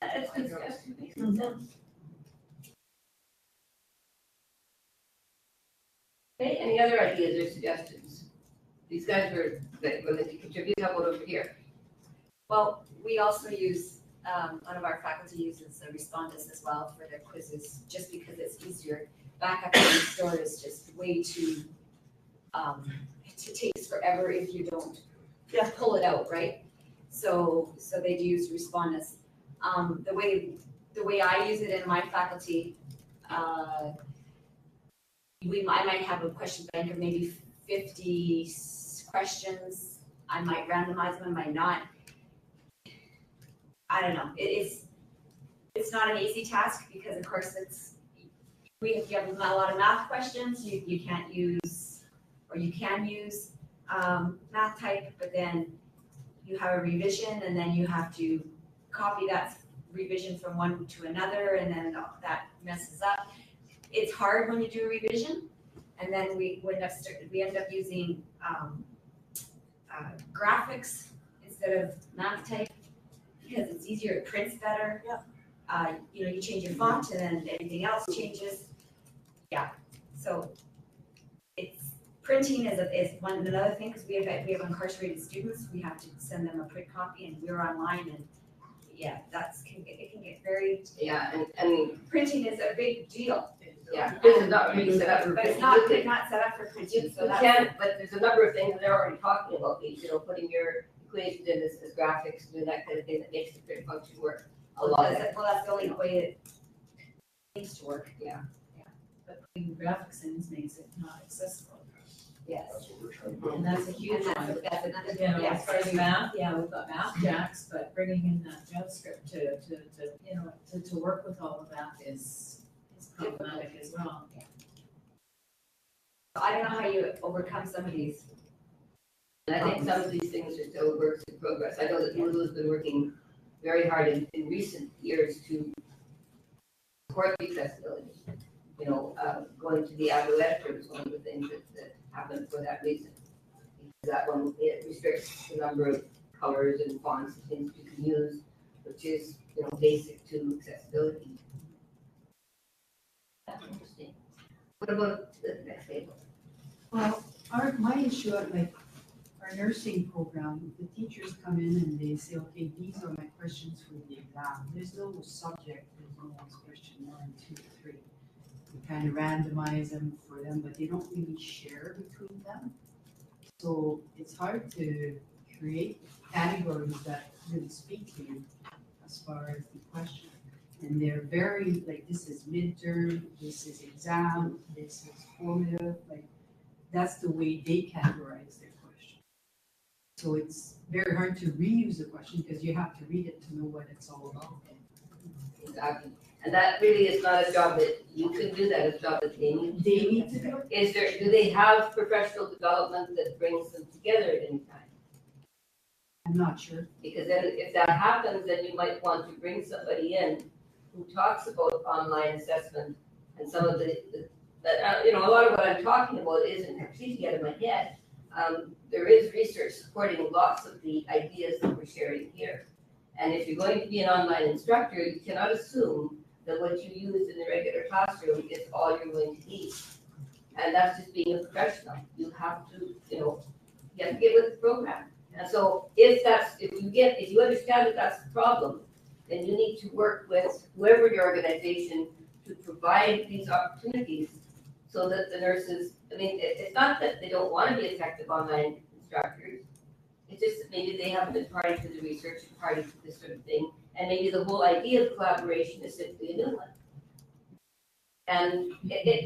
Speaker 1: That's good stuff. Makes sense. Okay, any other ideas or suggestions? These guys were willing to contribute. How about over here?
Speaker 5: Well, we also use, one of our faculty uses the Respondus as well for their quizzes, just because it's easier. Backup in the store is just way too, it takes forever if you don't pull it out, right? So they do use Respondus. The way I use it in my faculty, I might have a question bank of maybe 50 questions. I might randomize them, I might not. I don't know. It's not an easy task because of course if you have a lot of math questions, you can't use, or you can use math type, but then you have a revision and then you have to copy that revision from one to another and then that messes up. It's hard when you do a revision, and then we end up using graphics instead of math type because it's easier, it prints better. Yeah. You change your font and then everything else changes. Yeah. So printing is another thing because we have incarcerated students. We have to send them a print copy, and we're online and. Yeah, it can get very.
Speaker 1: Yeah, and
Speaker 5: printing is a big deal.
Speaker 1: Yeah, this is not really set up for
Speaker 5: But
Speaker 1: printing.
Speaker 5: it's not set up for printing,
Speaker 1: You
Speaker 5: so
Speaker 1: can, but there's a number of things that they're already talking about, these, putting your equations in as graphics, doing that kind of thing that makes the print function work a lot.
Speaker 5: Well, that's the only way it needs to work.
Speaker 1: Yeah.
Speaker 6: But putting graphics in makes it not accessible.
Speaker 5: Yes.
Speaker 10: That's what we're trying to do.
Speaker 6: And that's a huge one.
Speaker 5: That's another
Speaker 6: You know,
Speaker 5: yeah,
Speaker 6: as far as math, yeah, we've got math jacks, but bringing in that JavaScript to work with all of that is problematic as well.
Speaker 5: I don't know how you overcome some of these.
Speaker 1: And I think some of these things are still works in progress. I know that Moodle has been working very hard in recent years to support the accessibility. Going to the auto editor was one of the things that happened for that reason. Because that one, it restricts the number of colors and fonts and things you can use, which is, basic to accessibility. That's interesting. What about the next table?
Speaker 7: Well, my issue at our nursing program, the teachers come in and they say, okay, these are my questions for the exam. There's no subject, there's no question 1, 2, 3. We kind of randomize them for them, but they don't really share between them. So it's hard to create categories that really speak to you as far as the question. And they're very, this is midterm, this is exam, this is formative, that's the way they categorize their question. So it's very hard to reuse a question because you have to read it to know what it's all about.
Speaker 1: Exactly. And that really is not a job that you can do, that is a job that they need to do.
Speaker 7: They need to do it.
Speaker 1: Do they have professional development that brings them together at any time?
Speaker 7: I'm not sure.
Speaker 1: Because then if that happens, then you might want to bring somebody in who talks about online assessment and some of a lot of what I'm talking about isn't completely out of my head. There is research supporting lots of the ideas that we're sharing here. And if you're going to be an online instructor, you cannot assume that what you use in the regular classroom is all you're going to need. And that's just being a professional. You have to, you have to get with the program. And so if you understand that that's the problem, then you need to work with whoever your organization to provide these opportunities so that the nurses, it's not that they don't want to be effective online instructors. It's just that maybe they haven't been party to the research and party to this sort of thing. And maybe the whole idea of collaboration is simply a new one. And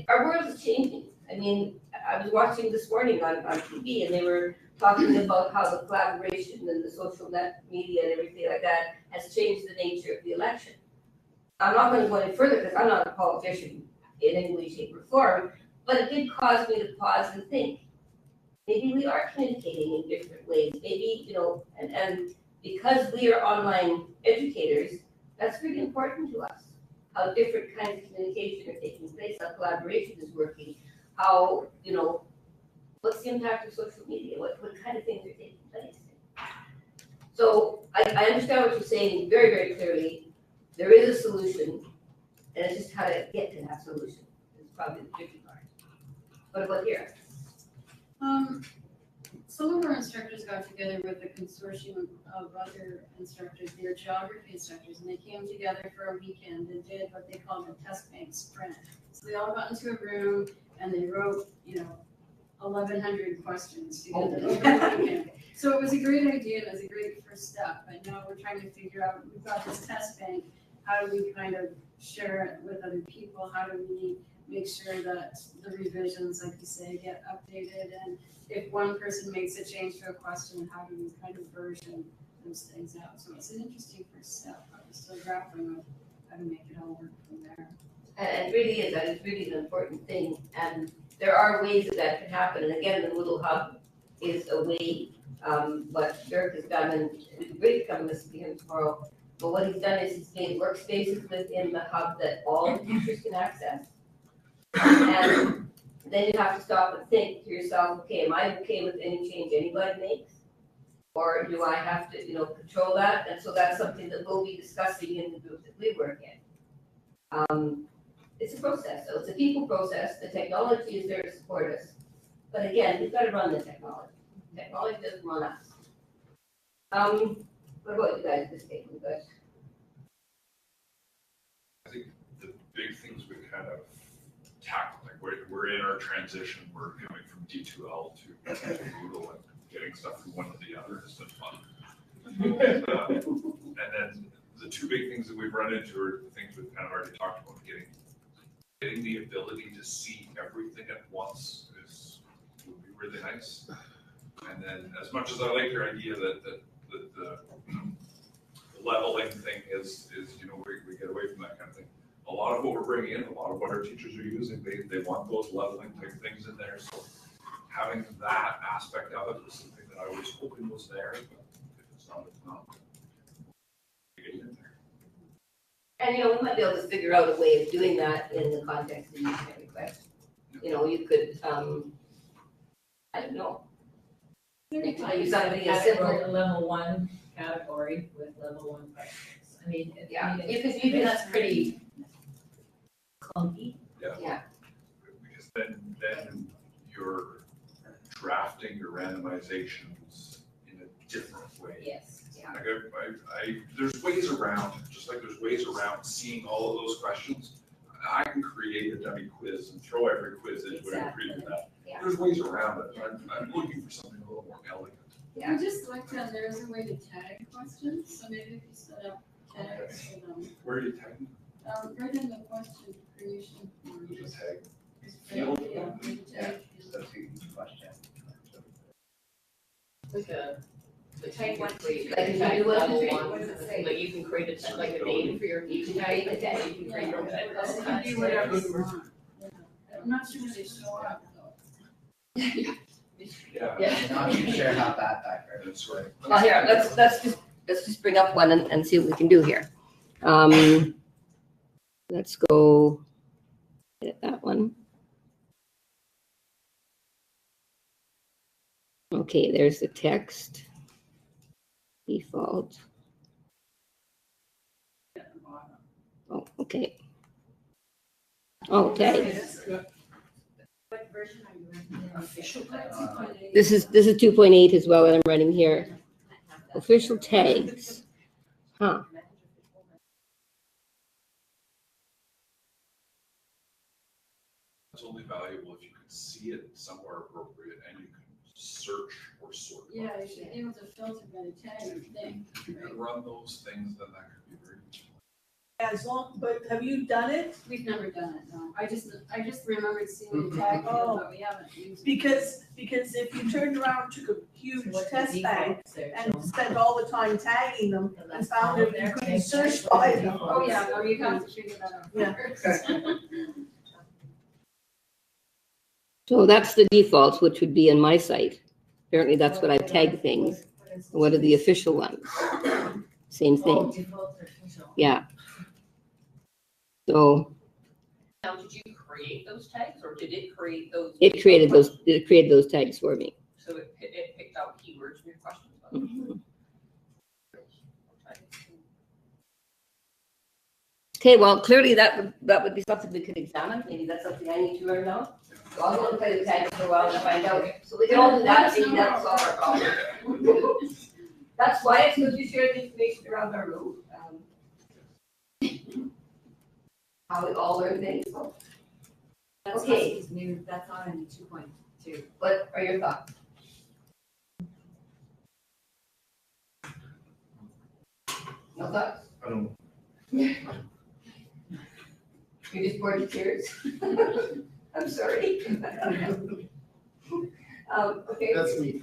Speaker 1: our world is changing. I mean, I was watching this morning on TV and they were talking about how the collaboration and the social net media and everything like that has changed the nature of the election. I'm not going to go any further because I'm not a politician in any way, shape, or form, but it did cause me to pause and think. Maybe we are communicating in different ways. Maybe, you know, and because we are online educators, that's really important to us. How different kinds of communication are taking place, how collaboration is working, how, you know, what's the impact of social media, what kind of things are taking place. So I understand what you're saying very, very clearly. There is a solution, and it's just how to get to that solution. It's probably the tricky part. What about here?
Speaker 8: Some of our instructors got together with a consortium of other instructors, their geography instructors, and they came together for a weekend and did what they called a test bank sprint. So they all got into a room and they wrote, 1,100 questions together over the weekend. So it was a great idea and it was a great first step. But now we're trying to figure out, we've got this test bank, how do we kind of share it with other people? How do we make sure that the revisions, like you say, get updated? And if one person makes a change to a question, how do we kind of version those things out? So it's an interesting first step. I'm still grappling with how to make it all work from there.
Speaker 1: And it really is, that is really an important thing. And there are ways that can happen. And again, the Moodle Hub is a way, what Dirk has done, and it's great to come and listen to him tomorrow. But what he's done is he's made workspaces within the hub that all the teachers can access. And then you have to stop and think to yourself, okay, am I okay with any change anybody makes? Or do I have to, control that? And so that's something that we'll be discussing in the group that we work in. It's a process, so it's a people process. The technology is there to support us. But again, we've got to run the technology. Technology doesn't run us. What about you guys, this statement? Good.
Speaker 10: I think the big things we kind of tackle, like we're in our transition, we're coming from D2L to Moodle and getting stuff from one to the other has been fun. And then the two big things that we've run into are the things we've kind of already talked about. Getting the ability to see everything at once would be really nice. And then, as much as I like your idea that the leveling thing is we get away from that kind of thing. A lot of what we're bringing in, a lot of what our teachers are using, they want those leveling type things in there. So having that aspect of it was something that I was hoping was there, but if it's not, it's not. Get it in there.
Speaker 1: And we might be able to figure out a way of doing that in the context of each and every question. You could, I don't know. You could use somebody as simple.
Speaker 6: A level 1 category with level 1 questions. I mean,
Speaker 1: that's pretty
Speaker 6: clunky.
Speaker 10: Yeah. Because then you're drafting your randomizations in a different way.
Speaker 6: Yes.
Speaker 1: Yeah.
Speaker 10: Like there's ways around, just like there's ways around seeing all of those questions. I can create a dummy quiz and throw every quiz into it and create that.
Speaker 1: Yeah.
Speaker 10: There's ways around it. I'm looking for something a little more elegant.
Speaker 8: Yeah. I just looked at there's a way to tag questions, so maybe if you set up tags for them.
Speaker 10: Where are you tagging?
Speaker 8: Right in the question creation.
Speaker 10: There's a tag.
Speaker 9: Field.
Speaker 8: Yeah.
Speaker 9: So to each question.
Speaker 11: Like the tag one,
Speaker 1: Like if you do
Speaker 11: what does it say? Like you can create like a name for your teacher tag, you can create your own tag.
Speaker 8: You can do whatever you want. Yeah. I'm not sure they show up though.
Speaker 10: Yeah.
Speaker 9: Not too sure how that goes.
Speaker 10: That's right.
Speaker 1: Well, here, let's just bring up one and see what we can do here. Let's go get that one. Okay, there's the text. Default. Oh, okay. Okay.
Speaker 5: What version are you in? Official.
Speaker 1: This is 2.8 as well that I'm running here. Official tags. Huh.
Speaker 10: It's only valuable if you can see it somewhere appropriate and you can search or sort.
Speaker 8: Yeah, you should be able to filter by the tag, I think.
Speaker 10: If you can run those things, then that could be very useful.
Speaker 3: As long, but have you done it?
Speaker 8: We've never done it, no. I just remembered seeing the tag field, but we haven't used it.
Speaker 3: Because if you turned around, took a huge
Speaker 6: What the
Speaker 3: test
Speaker 6: default
Speaker 3: bank
Speaker 6: there,
Speaker 3: and
Speaker 6: Joan?
Speaker 3: spent all the time tagging them and
Speaker 6: that's
Speaker 3: found
Speaker 6: all
Speaker 3: that you
Speaker 6: there.
Speaker 3: couldn't
Speaker 6: Tag
Speaker 3: search
Speaker 6: tags
Speaker 3: by
Speaker 6: are
Speaker 3: them.
Speaker 8: Oh, yeah, no, you have to figure that out.
Speaker 3: Yeah.
Speaker 1: So that's the defaults, which would be in my site. Apparently, that's what I tag things. What are the official ones? Same
Speaker 6: Oh,
Speaker 1: thing.
Speaker 6: default or official.
Speaker 1: Yeah. So
Speaker 11: Now, did you create those tags or did it create those?
Speaker 1: it created those tags for me.
Speaker 11: So it picked out keywords for your questions.
Speaker 1: Mhm. Okay, well, clearly that would be something we could examine. Maybe that's something I need to learn now. So I'll go and play with tags for a while and find out. So we can all do that. Maybe that'll solve our problem. That's why it's good to share the information around our room. How we all learn things. So.
Speaker 5: That's
Speaker 1: Okay.
Speaker 5: new, that's on in 2.2.
Speaker 1: What are your thoughts? No thoughts?
Speaker 12: I don't.
Speaker 1: You just poured your tears? I'm sorry. Okay.
Speaker 13: That's me.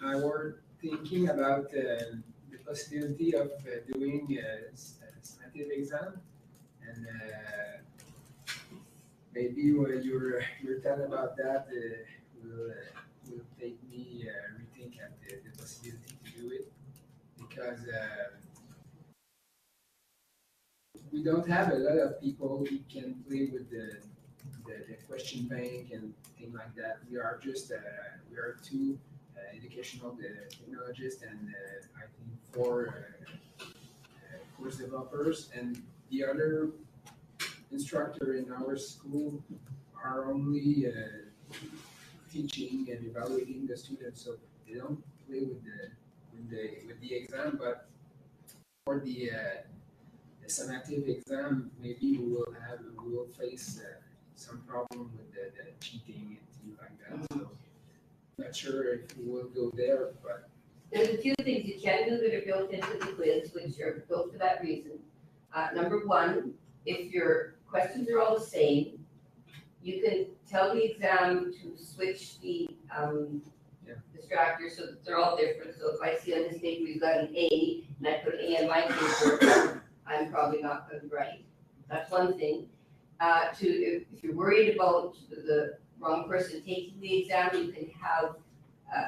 Speaker 13: I was thinking about the possibility of doing a scientific exam, and maybe your thought about that will take me rethink at the possibility to do it, because we don't have a lot of people who can play with the question bank and things like that. We are just we are two educational technologists and I think 4 course developers, and the other instructor in our school are only teaching and evaluating the students, so they don't play with the exam. But for the summative exam, maybe we will face some problem with the cheating and things like that. So not sure if we will go there, but
Speaker 1: there's a few things you can do that are built into the quiz, which are built for that reason. Number one, if your questions are all the same, you can tell the exam to switch the distractor so that they're all different. So if I see on this paper you've got an A and I put an A on my paper, I'm probably not going to write. That's one thing. If you're worried about the wrong person taking the exam, you can have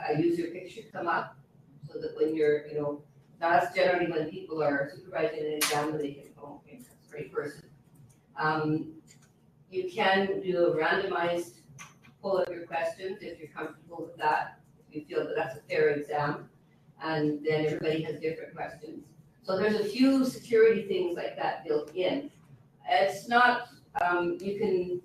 Speaker 1: a user picture come up so that when you're, that's generally when people are supervising an exam and they can, oh, okay, that's a great person. You can do a randomized pull of your questions if you're comfortable with that, if you feel that that's a fair exam, and then everybody has different questions. So there's a few security things like that built in. It's not, you can,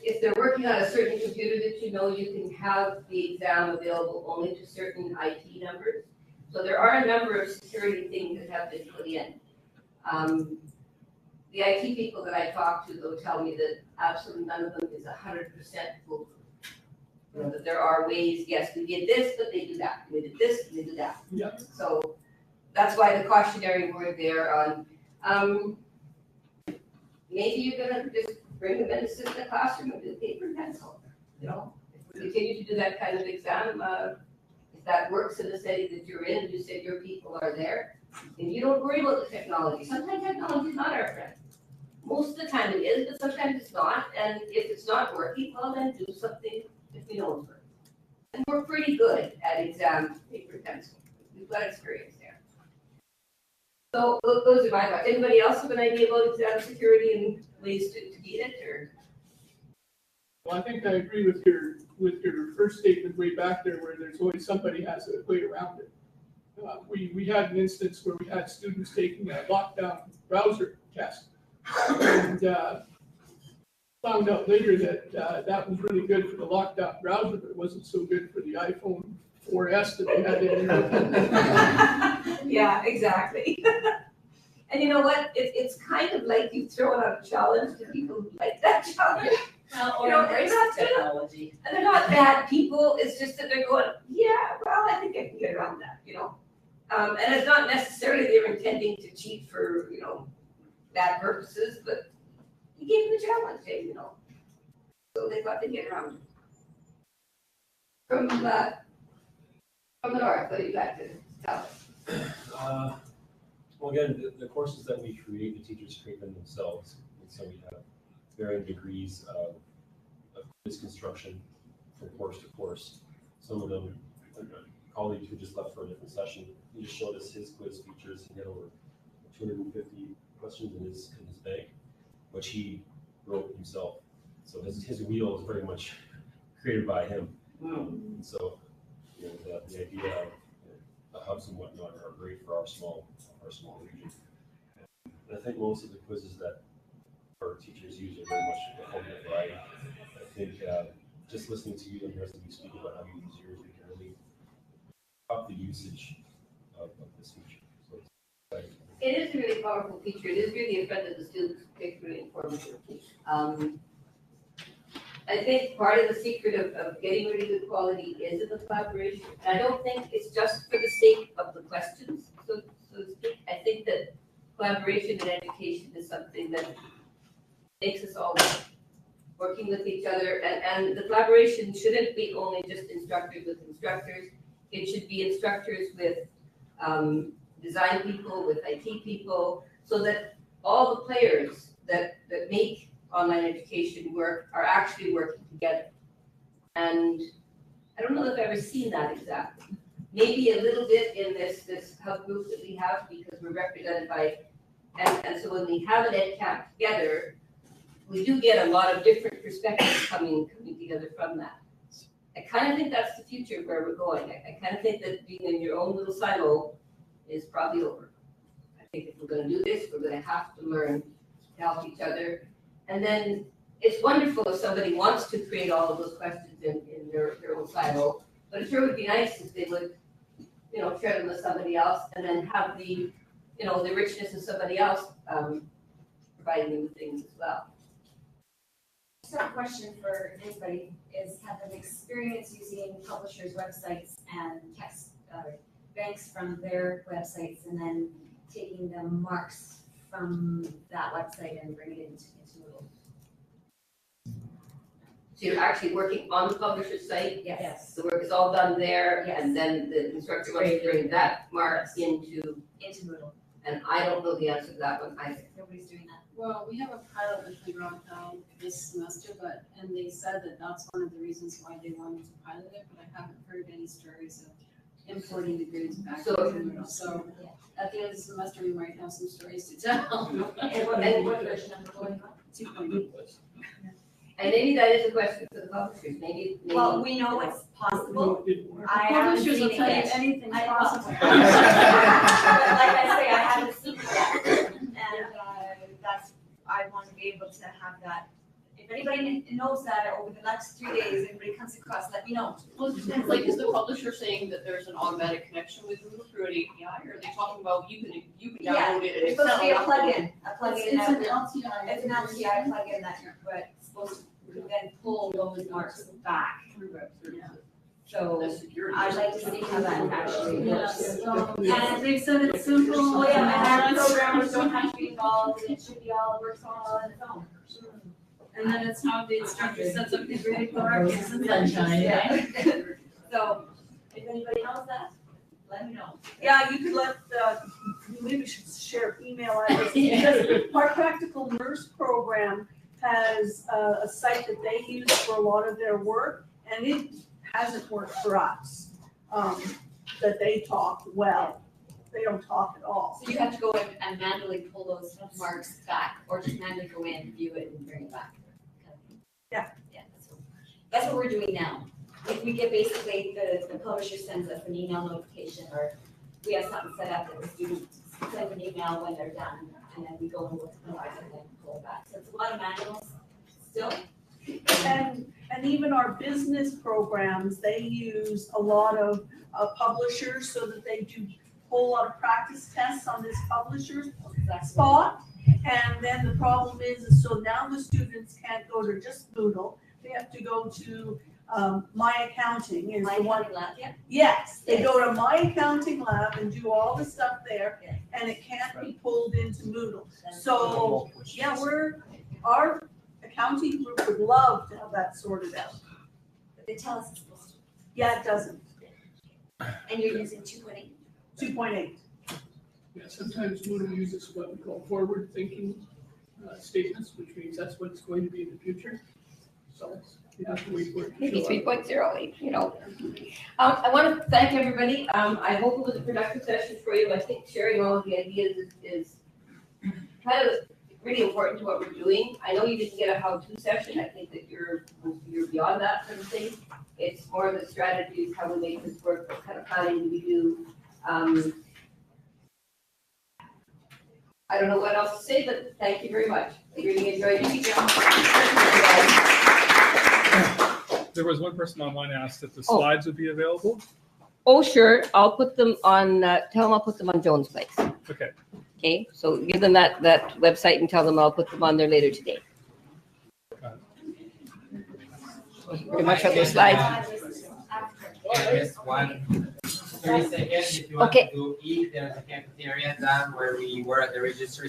Speaker 1: if they're working on a certain computer that you can have the exam available only to certain IP numbers. So there are a number of security things that have been put in. The IT people that I talk to, they'll tell me that absolutely none of them is 100% foolproof. That there are ways, yes, we did this, but they do that. We did this, they do that.
Speaker 4: Yeah.
Speaker 1: So that's why the cautionary word there on, maybe you're gonna just bring them in to sit in the classroom and do paper and pencil. If we continue to do that kind of exam, if that works in the setting that you're in, and you said your people are there, and you don't worry about the technology. Sometimes technology is not our friend. Most of the time it is, but sometimes it's not. And if it's not working, well, then do something if we know it's working. And we're pretty good at exam paper and pencil. We've got experience there. So those are my thoughts. Anybody else have an idea about exam security and ways to beat it, or?
Speaker 4: Well, I think I agree with your first statement way back there, where there's always somebody has a way around it. We had an instance where we had students taking a lockdown browser test, and found out later that that was really good for the lockdown browser, but it wasn't so good for the iPhone 4S that they had in.
Speaker 1: Yeah, exactly. And you know what? It's kind of like you throw out a challenge to people who like that challenge.
Speaker 6: Well, or embrace the technology.
Speaker 1: And they're not bad people. It's just that they're going, yeah, well, I think I can get around that, And it's not necessarily they were intending to cheat for, bad purposes, but you gave them a challenge, so they thought they'd get around it. From the north, what do you got to tell us?
Speaker 14: Well, again, the courses that we create, the teachers create them themselves. And so we have varying degrees of quiz construction from course to course. Some of them, a colleague who just left for a different session, he just showed us his quiz features. He had over 250 questions in his bank, which he wrote himself. So his wheel is very much created by him. And so the idea of the hubs and whatnot are great for our small region. And I think most of the quizzes that our teachers use are very much a whole variety. I think just listening to you and hearing you speak about how you use yours, we can really up the usage of this feature. So it's exciting.
Speaker 1: It is a really powerful feature. It is really a friend of the students. It's really informative. I think part of the secret of getting really good quality is in the collaboration. And I don't think it's just for the sake of the questions, so to speak. I think that collaboration in education is something that makes us all working with each other. And the collaboration shouldn't be only just instructors with instructors. It should be instructors with design people, with IT people, so that all the players that make online education work are actually working together. And I don't know if I've ever seen that exactly. Maybe a little bit in this hub group that we have, because we're represented by, and so when we have an ed camp together, we do get a lot of different perspectives coming together from that. I kind of think that's the future where we're going. I kind of think that being in your own little silo is probably over. I think if we're going to do this, we're going to have to learn to help each other. And then it's wonderful if somebody wants to create all of those questions in their own silo, but it sure would be nice if they would, share them with somebody else and then have the richness of somebody else providing them with things as well.
Speaker 5: Just have a question for anybody, have an experience using publishers' websites and text banks from their websites and then taking the marks from that website and bringing it into Moodle.
Speaker 1: So you're actually working on the publisher's site?
Speaker 5: Yes.
Speaker 1: The work is all done there,
Speaker 5: Yes.
Speaker 1: and then the instructor wants to bring that mark into
Speaker 5: Moodle.
Speaker 1: And I don't know the answer to that one either.
Speaker 5: Nobody's doing that.
Speaker 8: Well, we have a pilot with the Town this semester, and they said that that's one of the reasons why they wanted to pilot it, but I haven't heard any stories of importing the grades back into Moodle. So at the end of the semester, we might have some stories to tell.
Speaker 5: And what version of the going on?
Speaker 8: 2.0.
Speaker 1: And maybe that is a question for the publishers, maybe.
Speaker 5: Well, we know it's possible.
Speaker 8: Publishers will tell you anything's possible.
Speaker 5: Like I say, I haven't seen it yet, and I want to be able to have that. If anybody knows that over the next 3 days, anybody comes across, let me know.
Speaker 11: Well, it depends, like, is the publisher saying that there's an automatic connection with Moodle through an API, or are they talking about you can download it and
Speaker 5: It's supposed to be a plugin,
Speaker 8: It's an LTI.
Speaker 5: It's an LTI plugin that you're supposed to then pull those marks back. So I'd like to see how that actually works.
Speaker 8: And they said it's simple.
Speaker 5: Oh yeah, and programmers don't have to be involved, and it should be all, works all on its own.
Speaker 8: And then it's how the instructor sets up the grade board.
Speaker 5: Sunshine, yeah. So, if anybody knows that, let me know.
Speaker 3: Yeah, you could maybe we should share email addresses, because our practical nurse program has a site that they use for a lot of their work, and it hasn't worked for us, that they talk well. They don't talk at all.
Speaker 5: So you have to go in and manually pull those marks back, or just manually go in, view it, and bring it back.
Speaker 3: Yeah.
Speaker 5: Yeah, that's what we're doing now. If we get basically, the publisher sends us an email notification, or we have something set up that the students send an email when they're done, and then we go and look at the marks and then pull it back. So it's a lot of manuals still.
Speaker 3: And even our business programs, they use a lot of publishers, so that they do a whole lot of practice tests on this publisher's spot. And then the problem is so now the students can't go to just Moodle, they have to go to My Accounting is
Speaker 5: My
Speaker 3: the one.
Speaker 5: Accounting Lab, yeah.
Speaker 3: Yes, they
Speaker 5: Yes.
Speaker 3: go to My Accounting Lab and do all the stuff there,
Speaker 5: Yes.
Speaker 3: and it can't be pulled into Moodle. So, yeah, our accounting group would love to have that sorted out.
Speaker 5: But they tell us it's supposed to.
Speaker 3: Yeah, it doesn't.
Speaker 5: And you're using 2.8?
Speaker 3: 2.8.
Speaker 4: Yeah, sometimes Moodle uses what we call forward-thinking statements, which means that's what it's going to be in the future. So you have to wait for it.
Speaker 1: Maybe 3.0, you know. I want to thank everybody. I hope it was a productive session for you. I think sharing all of the ideas is kind of really important to what we're doing. I know you didn't get a how-to session. I think that you're beyond that sort of thing. It's more of the strategies, how we make this work, what kind of planning do we do. I don't know what else to say, but thank you very much. I really enjoyed it.
Speaker 17: There was one person online asked if the slides would be available.
Speaker 1: Oh, sure. I'll put them on, tell them I'll put them on Joan's place.
Speaker 17: Okay.
Speaker 1: Okay, so give them that website and tell them I'll put them on there later today. Pretty much have their slides.
Speaker 18: Just 30 seconds. If you want
Speaker 1: Okay.
Speaker 18: to eat, there's a cafeteria down where we were at the registry.